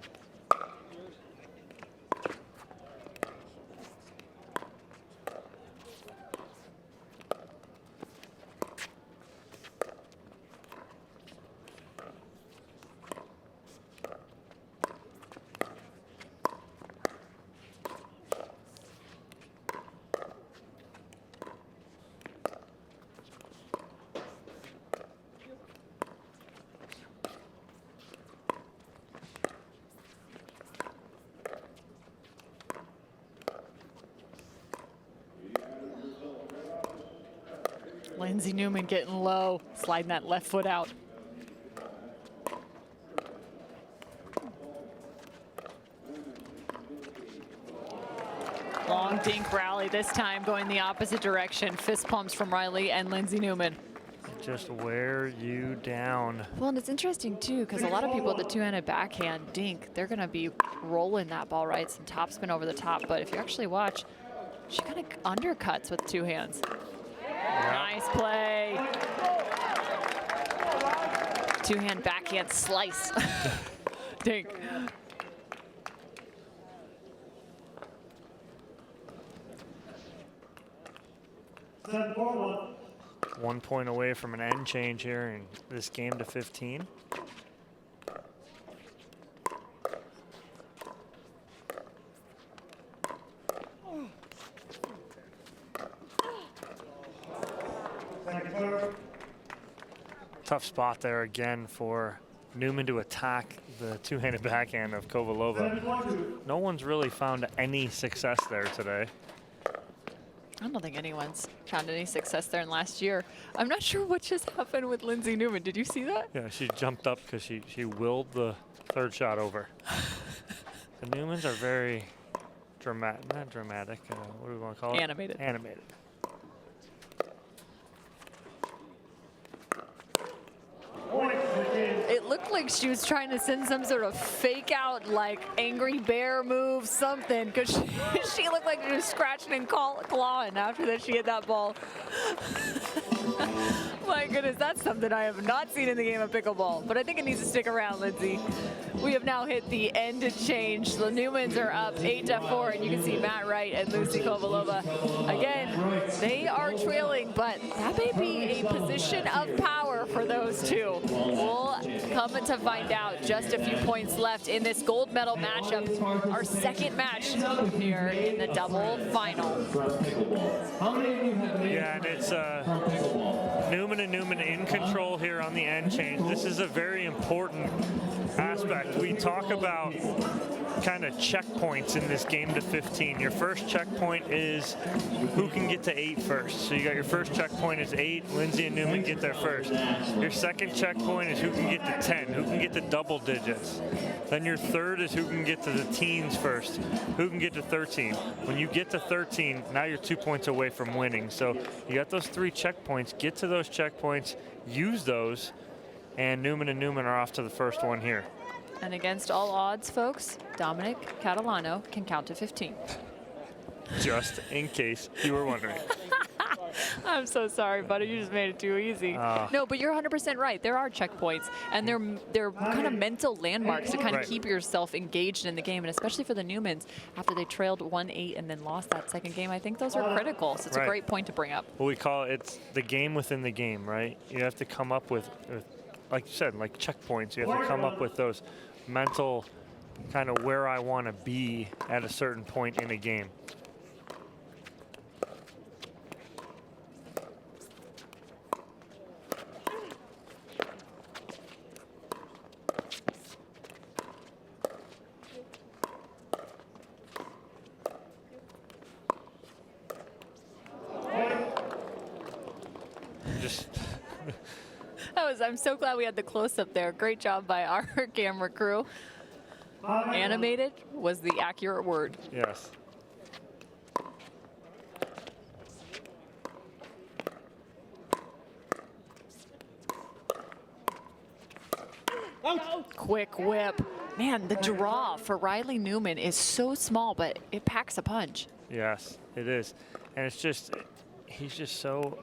Lindsey Newman getting low, sliding that left foot out. Long dink rally, this time going the opposite direction. Fist pumps from Riley and Lindsey Newman. Just wear you down. Well, and it's interesting too, because a lot of people at the two-handed backhand dink, they're gonna be rolling that ball right, some topspin over the top. But if you actually watch, she kind of undercuts with two hands. Nice play. Two-hand backhand slice. Dink. One point away from an end change here in this game to 15. Tough spot there again for Newman to attack the two-handed backhand of Kovalova. No one's really found any success there today. I don't think anyone's found any success there in last year. I'm not sure what just happened with Lindsey Newman. Did you see that? Yeah, she jumped up because she willed the third shot over. The Newmans are very dramatic, not dramatic, what do we want to call it? Animated. Animated. It looked like she was trying to send some sort of fake out, like angry bear move, something, because she looked like she was scratching and clawing after that she hit that ball. My goodness, that's something I have not seen in the game of pickleball, but I think it needs to stick around, Lindsey. We have now hit the end of change. The Newmans are up 8-4, and you can see Matt Wright and Lucy Kovalova. Again, they are trailing, but that may be a position of power for those two. We'll come to find out. Just a few points left in this gold medal matchup, our second match here in the double final. Yeah, and it's Newman and Newman in control here on the end change. This is a very important aspect. We talk about kind of checkpoints in this game to 15. Your first checkpoint is who can get to 8 first. So you got your first checkpoint is 8. Lindsey and Newman get there first. Your second checkpoint is who can get to 10, who can get to double digits. Then your third is who can get to the teens first, who can get to 13. When you get to 13, now you're 2 points away from winning. So you got those 3 checkpoints. Get to those checkpoints, use those, and Newman and Newman are off to the first one here. And against all odds, folks, Dominic Catalano can count to 15. Just in case you were wondering. I'm so sorry, buddy. You just made it too easy. No, but you're 100% right. There are checkpoints, and they're kind of mental landmarks to kind of keep yourself engaged in the game, and especially for the Newmans, after they trailed 1-8 and then lost that second game, I think those are critical. So it's a great point to bring up. Well, we call it's the game within the game, right? You have to come up with, like you said, like checkpoints. You have to come up with those mental kind of where I want to be at a certain point in a game. I'm so glad we had the close-up there. Great job by our camera crew. Animated was the accurate word. Yes. Quick whip. Man, the draw for Riley Newman is so small, but it packs a punch. Yes, it is. And it's just, he's just so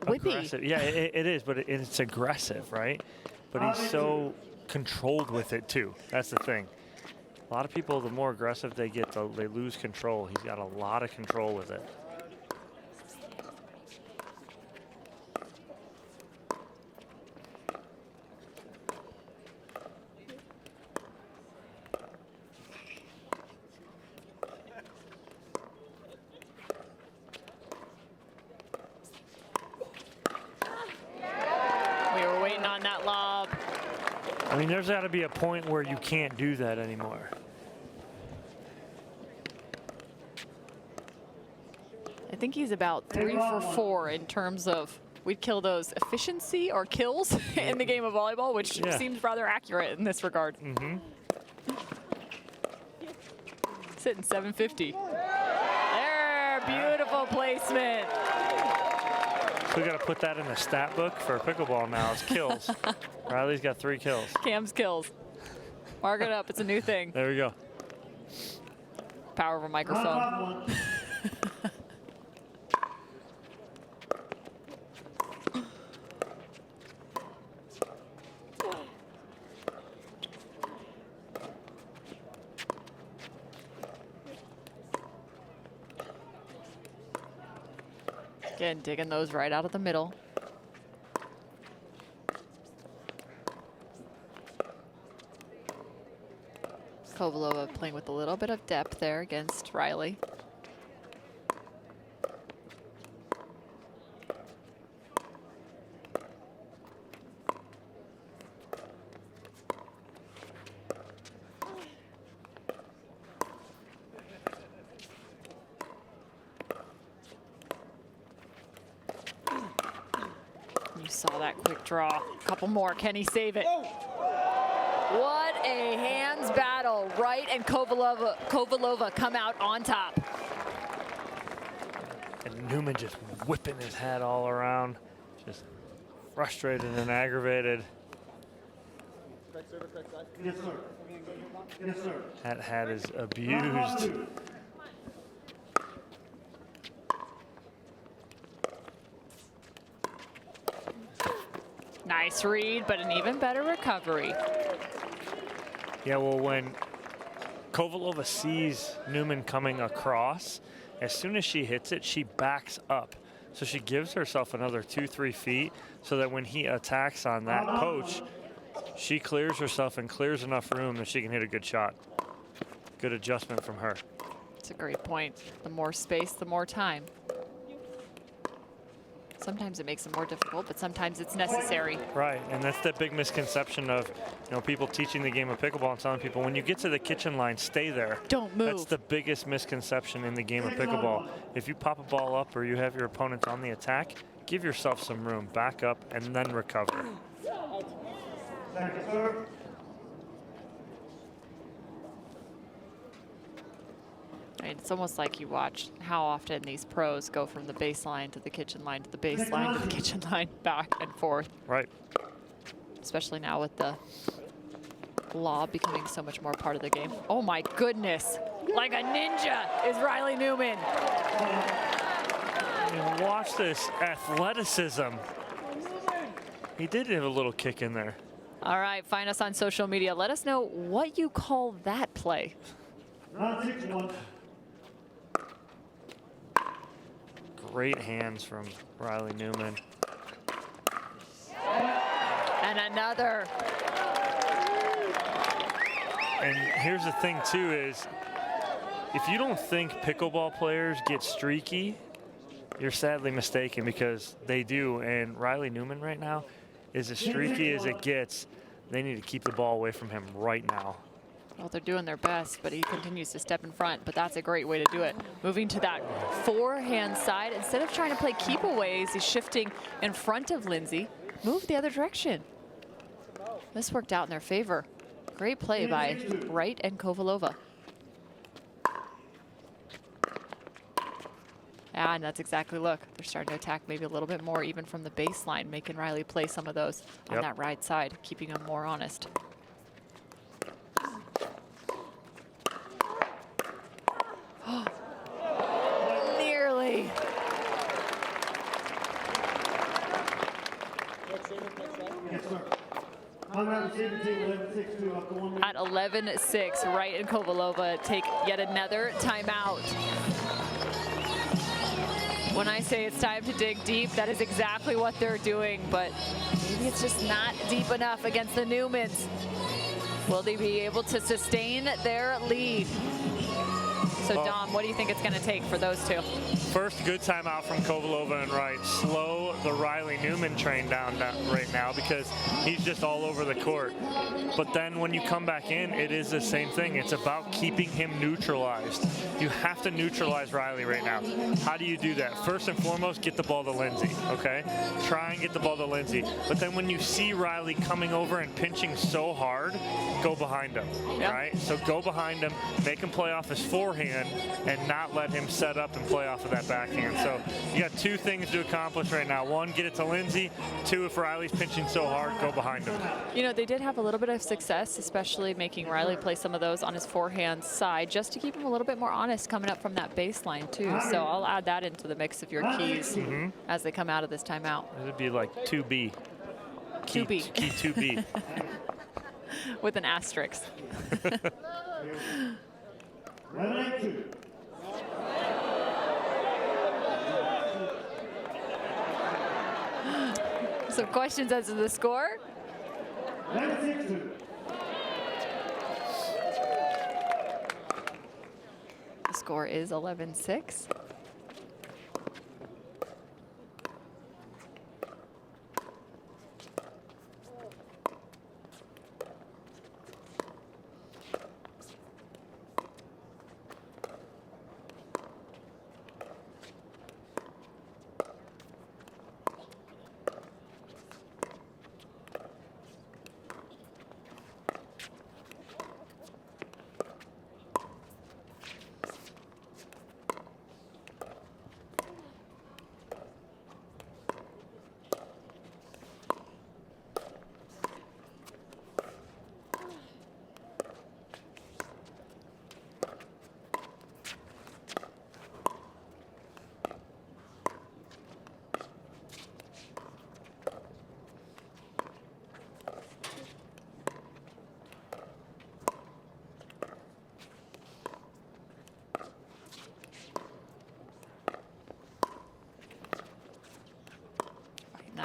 whippy. Aggressive. Yeah, it is, but it's aggressive, right? But he's so controlled with it too. That's the thing. A lot of people, the more aggressive they get, they lose control. He's got a lot of control with it. I mean, there's got to be a point where you can't do that anymore. I think he's about 3 for 4 in terms of we'd kill those efficiency or kills in the game of volleyball, which seems rather accurate in this regard. Sitting 750. There, beautiful placement. We got to put that in the stat book for pickleball now. It's kills. Riley's got 3 kills. Cam's kills. Mark it up. It's a new thing. There we go. Power of a microphone. Again, digging those right out of the middle. Kovalova playing with a little bit of depth there against Riley. Saw that quick draw. A couple more. Can he save it? What a hands battle. Wright and Kovalova come out on top. And Newman just whipping his head all around. Just frustrated and aggravated. Yes, sir. Yes, sir. That hat is abused. Nice read, but an even better recovery. Yeah, well, when Kovalova sees Newman coming across, as soon as she hits it, she backs up. So she gives herself another 2-3 feet so that when he attacks on that poach, she clears herself and clears enough room that she can hit a good shot. Good adjustment from her. That's a great point. The more space, the more time. Sometimes it makes it more difficult, but sometimes it's necessary. Right, and that's the big misconception of people teaching the game of pickleball and telling people when you get to the kitchen line, stay there. Don't move. That's the biggest misconception in the game of pickleball. If you pop a ball up or you have your opponents on the attack, give yourself some room, back up, and then recover. Thank you, sir. Right, it's almost like you watch how often these pros go from the baseline to the kitchen line to the baseline to the kitchen line, back and forth. Right. Especially now with the law becoming so much more part of the game. Oh my goodness, like a ninja is Riley Newman. Watch this athleticism. He did have a little kick in there. All right, find us on social media. Let us know what you call that play. Round 6-1. Great hands from Riley Newman. And another. And here's the thing too is, if you don't think pickleball players get streaky, you're sadly mistaken, because they do. And Riley Newman right now is as streaky as it gets. They need to keep the ball away from him right now. Well, they're doing their best, but he continues to step in front, but that's a great way to do it. Moving to that forehand side, instead of trying to play keepaways, he's shifting in front of Lindsey. Move the other direction. This worked out in their favor. Great play by Wright and Kovalova. And that's exactly, look, they're starting to attack maybe a little bit more, even from the baseline, making Riley play some of those on that right side, keeping him more honest. Nearly. Yes, sir. At 11-6, Wright and Kovalova take yet another timeout. When I say it's time to dig deep, that is exactly what they're doing, but maybe it's just not deep enough against the Newmans. Will they be able to sustain their lead? So, Dom, what do you think it's going to take for those two? First good timeout from Kovalova and Wright. Slow the Riley Newman train down right now, because he's just all over the court. But then when you come back in, it is the same thing. It's about keeping him neutralized. You have to neutralize Riley right now. How do you do that? First and foremost, get the ball to Lindsey, okay? Try and get the ball to Lindsey. But then when you see Riley coming over and pinching so hard, go behind him, right? So go behind him, make him play off his forehand, and not let him set up and play off of that backhand. So you got two things to accomplish right now. One, get it to Lindsey. Two, if Riley's pinching so hard, go behind him. You know, they did have a little bit of success, especially making Riley play some of those on his forehand side, just to keep him a little bit more honest coming up from that baseline too. So I'll add that into the mix of your keys as they come out of this timeout. It'd be like 2B. 2B. Key 2B. With an asterisk. Some questions as to the score. The score is 11-6.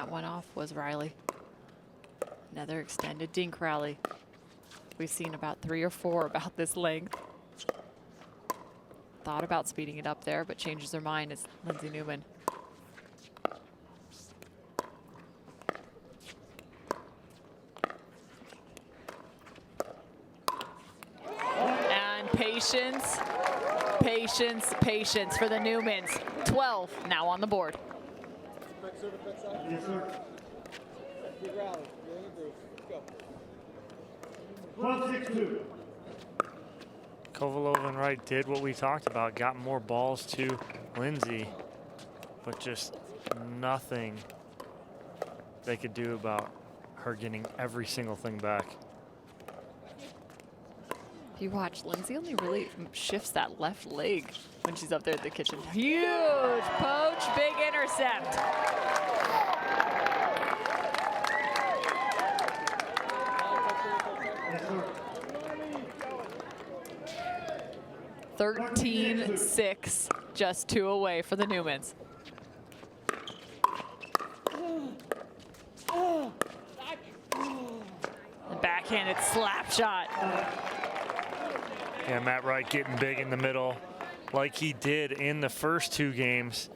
that one off was Riley. Another extended dink rally. We've seen about 3 or 4 about this length. Thought about speeding it up there, but changes her mind. It's Lindsey Newman. And patience, patience, patience for the Newmans. 12 now on the board. Yes, sir. Good rally. You're in the groove. Let's go. 12-6-2. Kovalova and Wright did what we talked about, got more balls to Lindsey, but just nothing they could do about her getting every single thing back. If you watch, Lindsey only really shifts that left leg when she's up there at the kitchen. Huge poach, big intercept. Yes, sir. 13-6, just 2 away for the Newmans. The backhanded slap shot. Yeah, Matt Wright getting big in the middle like he did in the first 2 games.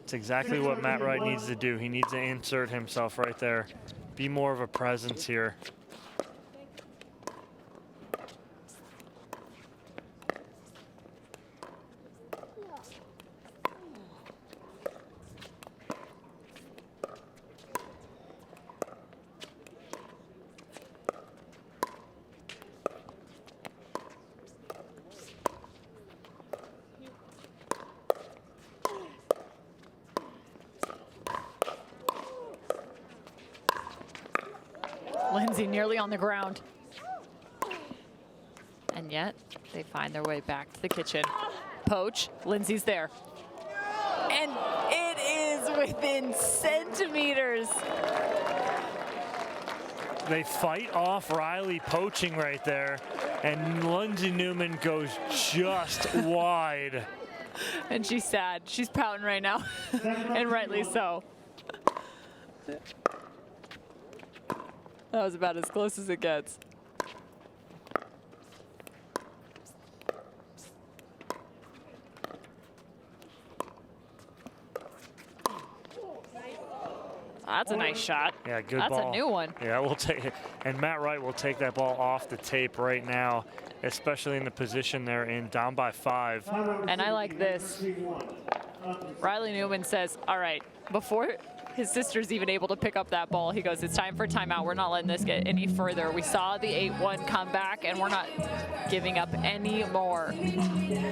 It's exactly what Matt Wright needs to do. He needs to insert himself right there. Be more of a presence here. Lindsey nearly on the ground. And yet, they find their way back to the kitchen. Poach, Lindsey's there. And it is within centimeters. They fight off Riley poaching right there, and Lindsey Newman goes just wide. And she's sad. She's pouting right now, and rightly so. That was about as close as it gets. That's a nice shot. Yeah, good That's ball. That's a new one. Yeah, we'll take it. And Matt Wright will take that ball off the tape right now, especially in the position they're in, down by 5. And I like this. Riley Newman says, all right, before his sister's even able to pick up that ball, he goes, it's time for a timeout. We're not letting this get any further. We saw the 8-1 come back, and we're not giving up any more.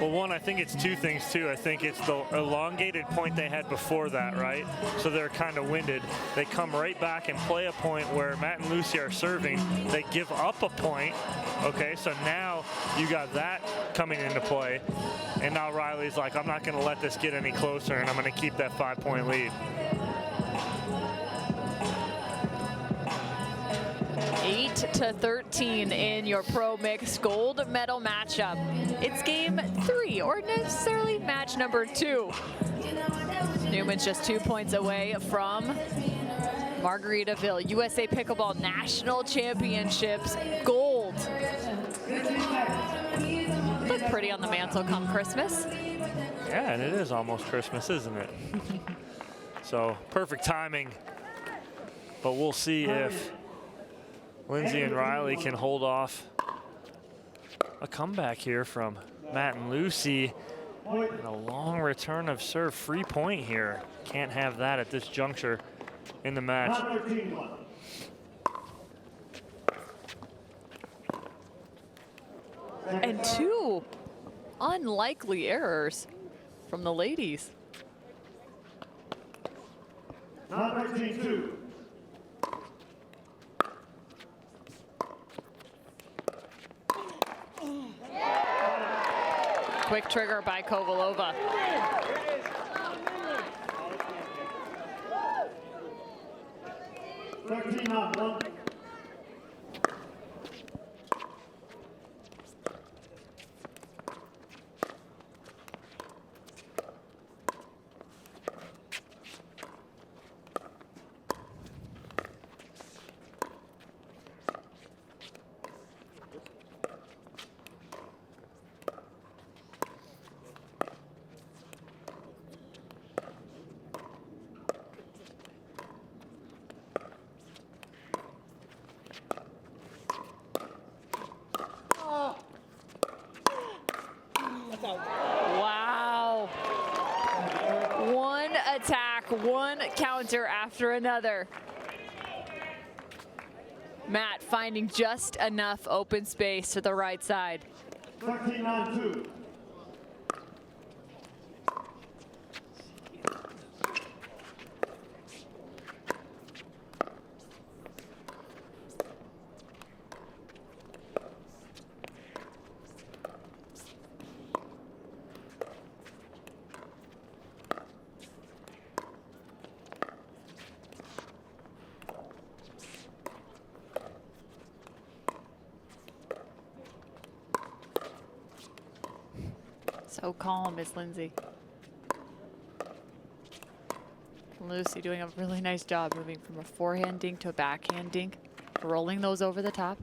Well, one, I think it's 2 things, too. I think it's the elongated point they had before that, right? So they're kind of winded. They come right back and play a point where Matt and Lucy are serving. They give up a point. Okay, so now you got that coming into play. And now Riley's like, I'm not going to let this get any closer, and I'm going to keep that 5-point lead. 8-13 in your Pro Mix gold medal matchup. It's game 3, or necessarily match number 2. Newman's just 2 points away from Margaritaville USA Pickleball National Championships gold. Look pretty on the mantle come Christmas. Yeah, and it is almost Christmas, isn't it? So perfect timing. But we'll see if Lindsey and Riley can hold off a comeback here from Matt and Lucy. And a long return of serve, free point here. Can't have that at this juncture in the match. And 2 unlikely errors from the ladies. Number 2. Quick trigger by Kovalova. counter after another. Matt finding just enough open space to the right side. 13-9-2. So calm is Lindsey. Lucy doing a really nice job moving from a forehand dink to a backhand dink, rolling those over the top.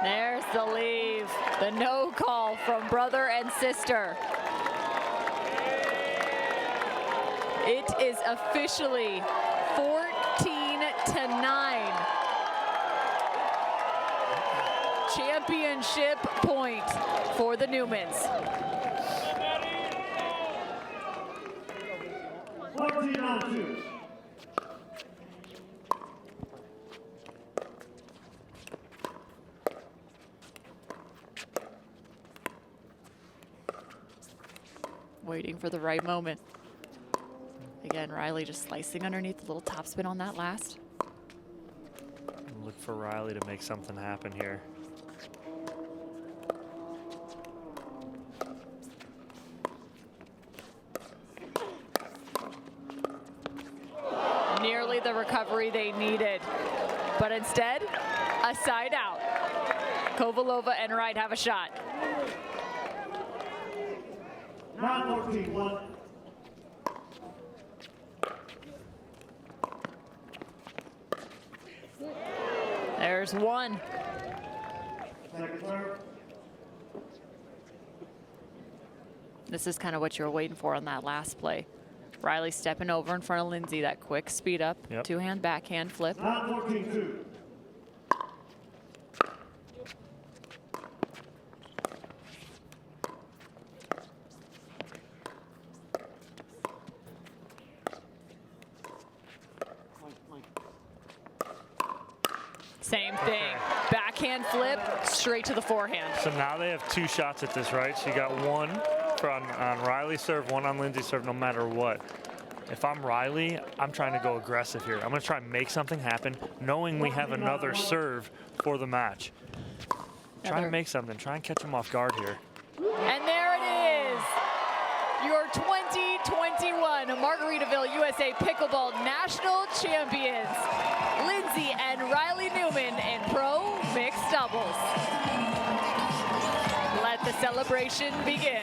There's the leave. The no call from brother and sister. It is officially 14-9. Championship point for the Newmans. 14-2. Waiting for the right moment. Again, Riley just slicing underneath, the little topspin on that last. Look for Riley to make something happen here. Nearly the recovery they needed, but instead, a side out. Kovalova and Wright have a shot. 9-14-1. There's one. Second serve. This is kind of what you were waiting for on that last play. Riley stepping over in front of Lindsey, that quick speed up, two-hand backhand flip. 9-14-2. Same thing, backhand flip, straight to the forehand. So now they have two shots at this, right? So you got one on Riley's serve, one on Lindsey's serve, no matter what. If I'm Riley, I'm trying to go aggressive here. I'm going to try and make something happen, knowing we have another serve for the match. Try and make something. Try and catch him off guard here. And there it is, your 2021 Margaritaville USA Pickleball National Champions, Lindsey and Riley Newman in pro mixed doubles. Let the celebration begin.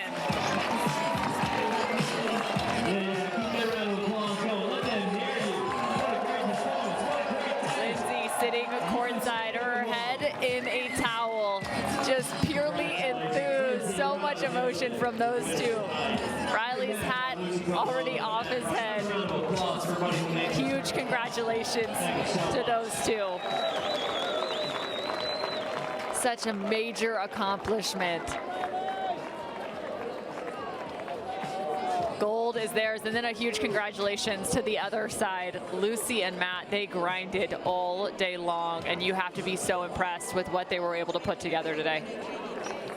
Lindsey sitting courtside, her head in a towel, just purely enthused. So much emotion from those two. Riley's hat already off his head. Huge congratulations to those two. Such a major accomplishment. Gold is theirs, and then a huge congratulations to the other side. Lucy and Matt, they grinded all day long, and you have to be so impressed with what they were able to put together today.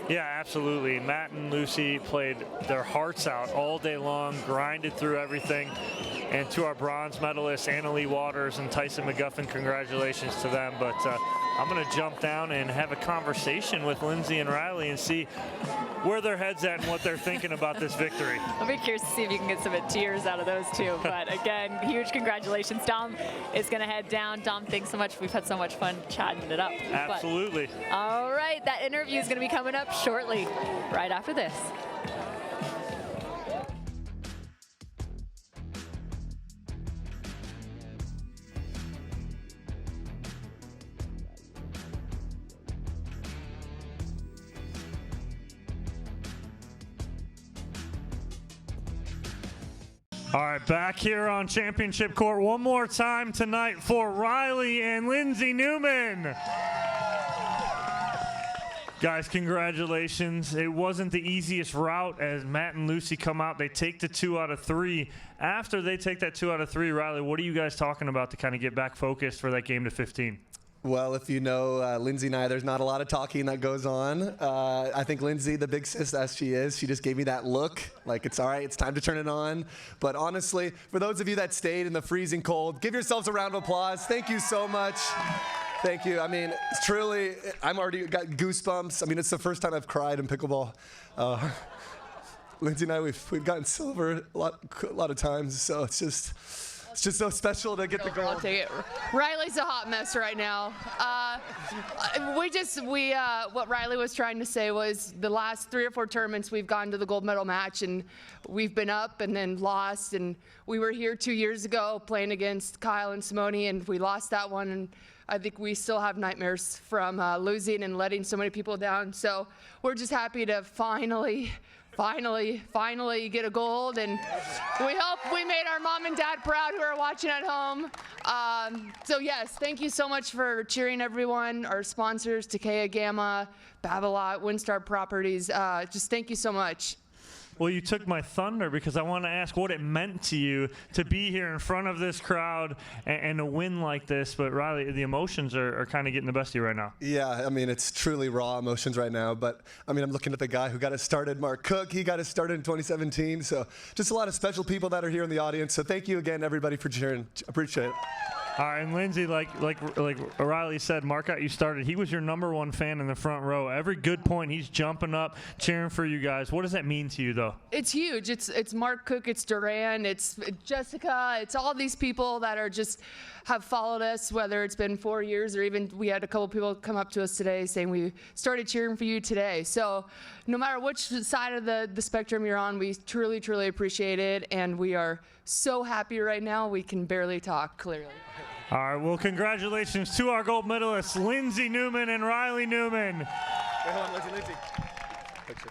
Yeah, absolutely. Matt and Lucy played their hearts out all day long, grinded through everything. And to our bronze medalists, Annalie Waters and Tyson McGuffin, congratulations to them. But I'm going to jump down and have a conversation with Lindsey and Riley and see where their head's at and what they're thinking about this victory. I'll be curious to see if you can get some tears out of those two. But again, huge congratulations. Dom is going to head down. Dom, thanks so much. We've had so much fun chatting it up. Absolutely. But, all right, that interview is going to be coming up shortly, right after this. All right, back here on championship court one more time tonight for Riley and Lindsey Newman. Guys, congratulations. It wasn't the easiest route as Matt and Lucy come out. They take the 2 out of 3. After they take that 2 out of 3, Riley, what are you guys talking about to kind of get back focused for that game to 15? Well, if you know Lindsey and I, there's not a lot of talking that goes on. I think Lindsey, the big sis as she is, she just gave me that look, like it's all right, it's time to turn it on. But honestly, for those of you that stayed in the freezing cold, give yourselves a round of applause. Thank you so much. Thank you. I mean, it's truly, I'm already got goosebumps. I mean, it's the first time I've cried in pickleball. Lindsey and I, we've gotten silver a lot of times, so it's just so special to get the gold. I'll take it. Riley's a hot mess right now. What Riley was trying to say was the last 3 or 4 tournaments we've gone to the gold medal match and we've been up and then lost, and we were here 2 years ago playing against Kyle and Simone and we lost that one, and I think we still have nightmares from losing and letting so many people down. So we're just happy to finally get a gold, and we hope we made our mom and dad proud who are watching at home. So yes, thank you so much for cheering everyone, our sponsors, Takea Gamma, Babolat, Windstar Properties. Just thank you so much. Well, you took my thunder because I want to ask what it meant to you to be here in front of this crowd and to win like this. But Riley, the emotions are kind of getting the best of you right now. Yeah, I mean, it's truly raw emotions right now. But I mean, I'm looking at the guy who got us started, Mark Cook. He got us started in 2017. So just a lot of special people that are here in the audience. So thank you again, everybody, for cheering. Appreciate it. All right, and Lindsey, like Riley said, Mark got you started. He was your #1 fan in the front row. Every good point, he's jumping up, cheering for you guys. What does that mean to you, though? It's huge. It's Mark Cook, it's Duran, it's Jessica, it's all these people that are just have followed us, whether it's been 4 years or even we had a couple people come up to us today saying we started cheering for you today. So no matter which side of the spectrum you're on, we truly, truly appreciate it, and we are so happy right now we can barely talk clearly. All right, well, congratulations to our gold medalists, Lindsey Newman and Riley Newman. Hey, hold on, Lindsey. Picture.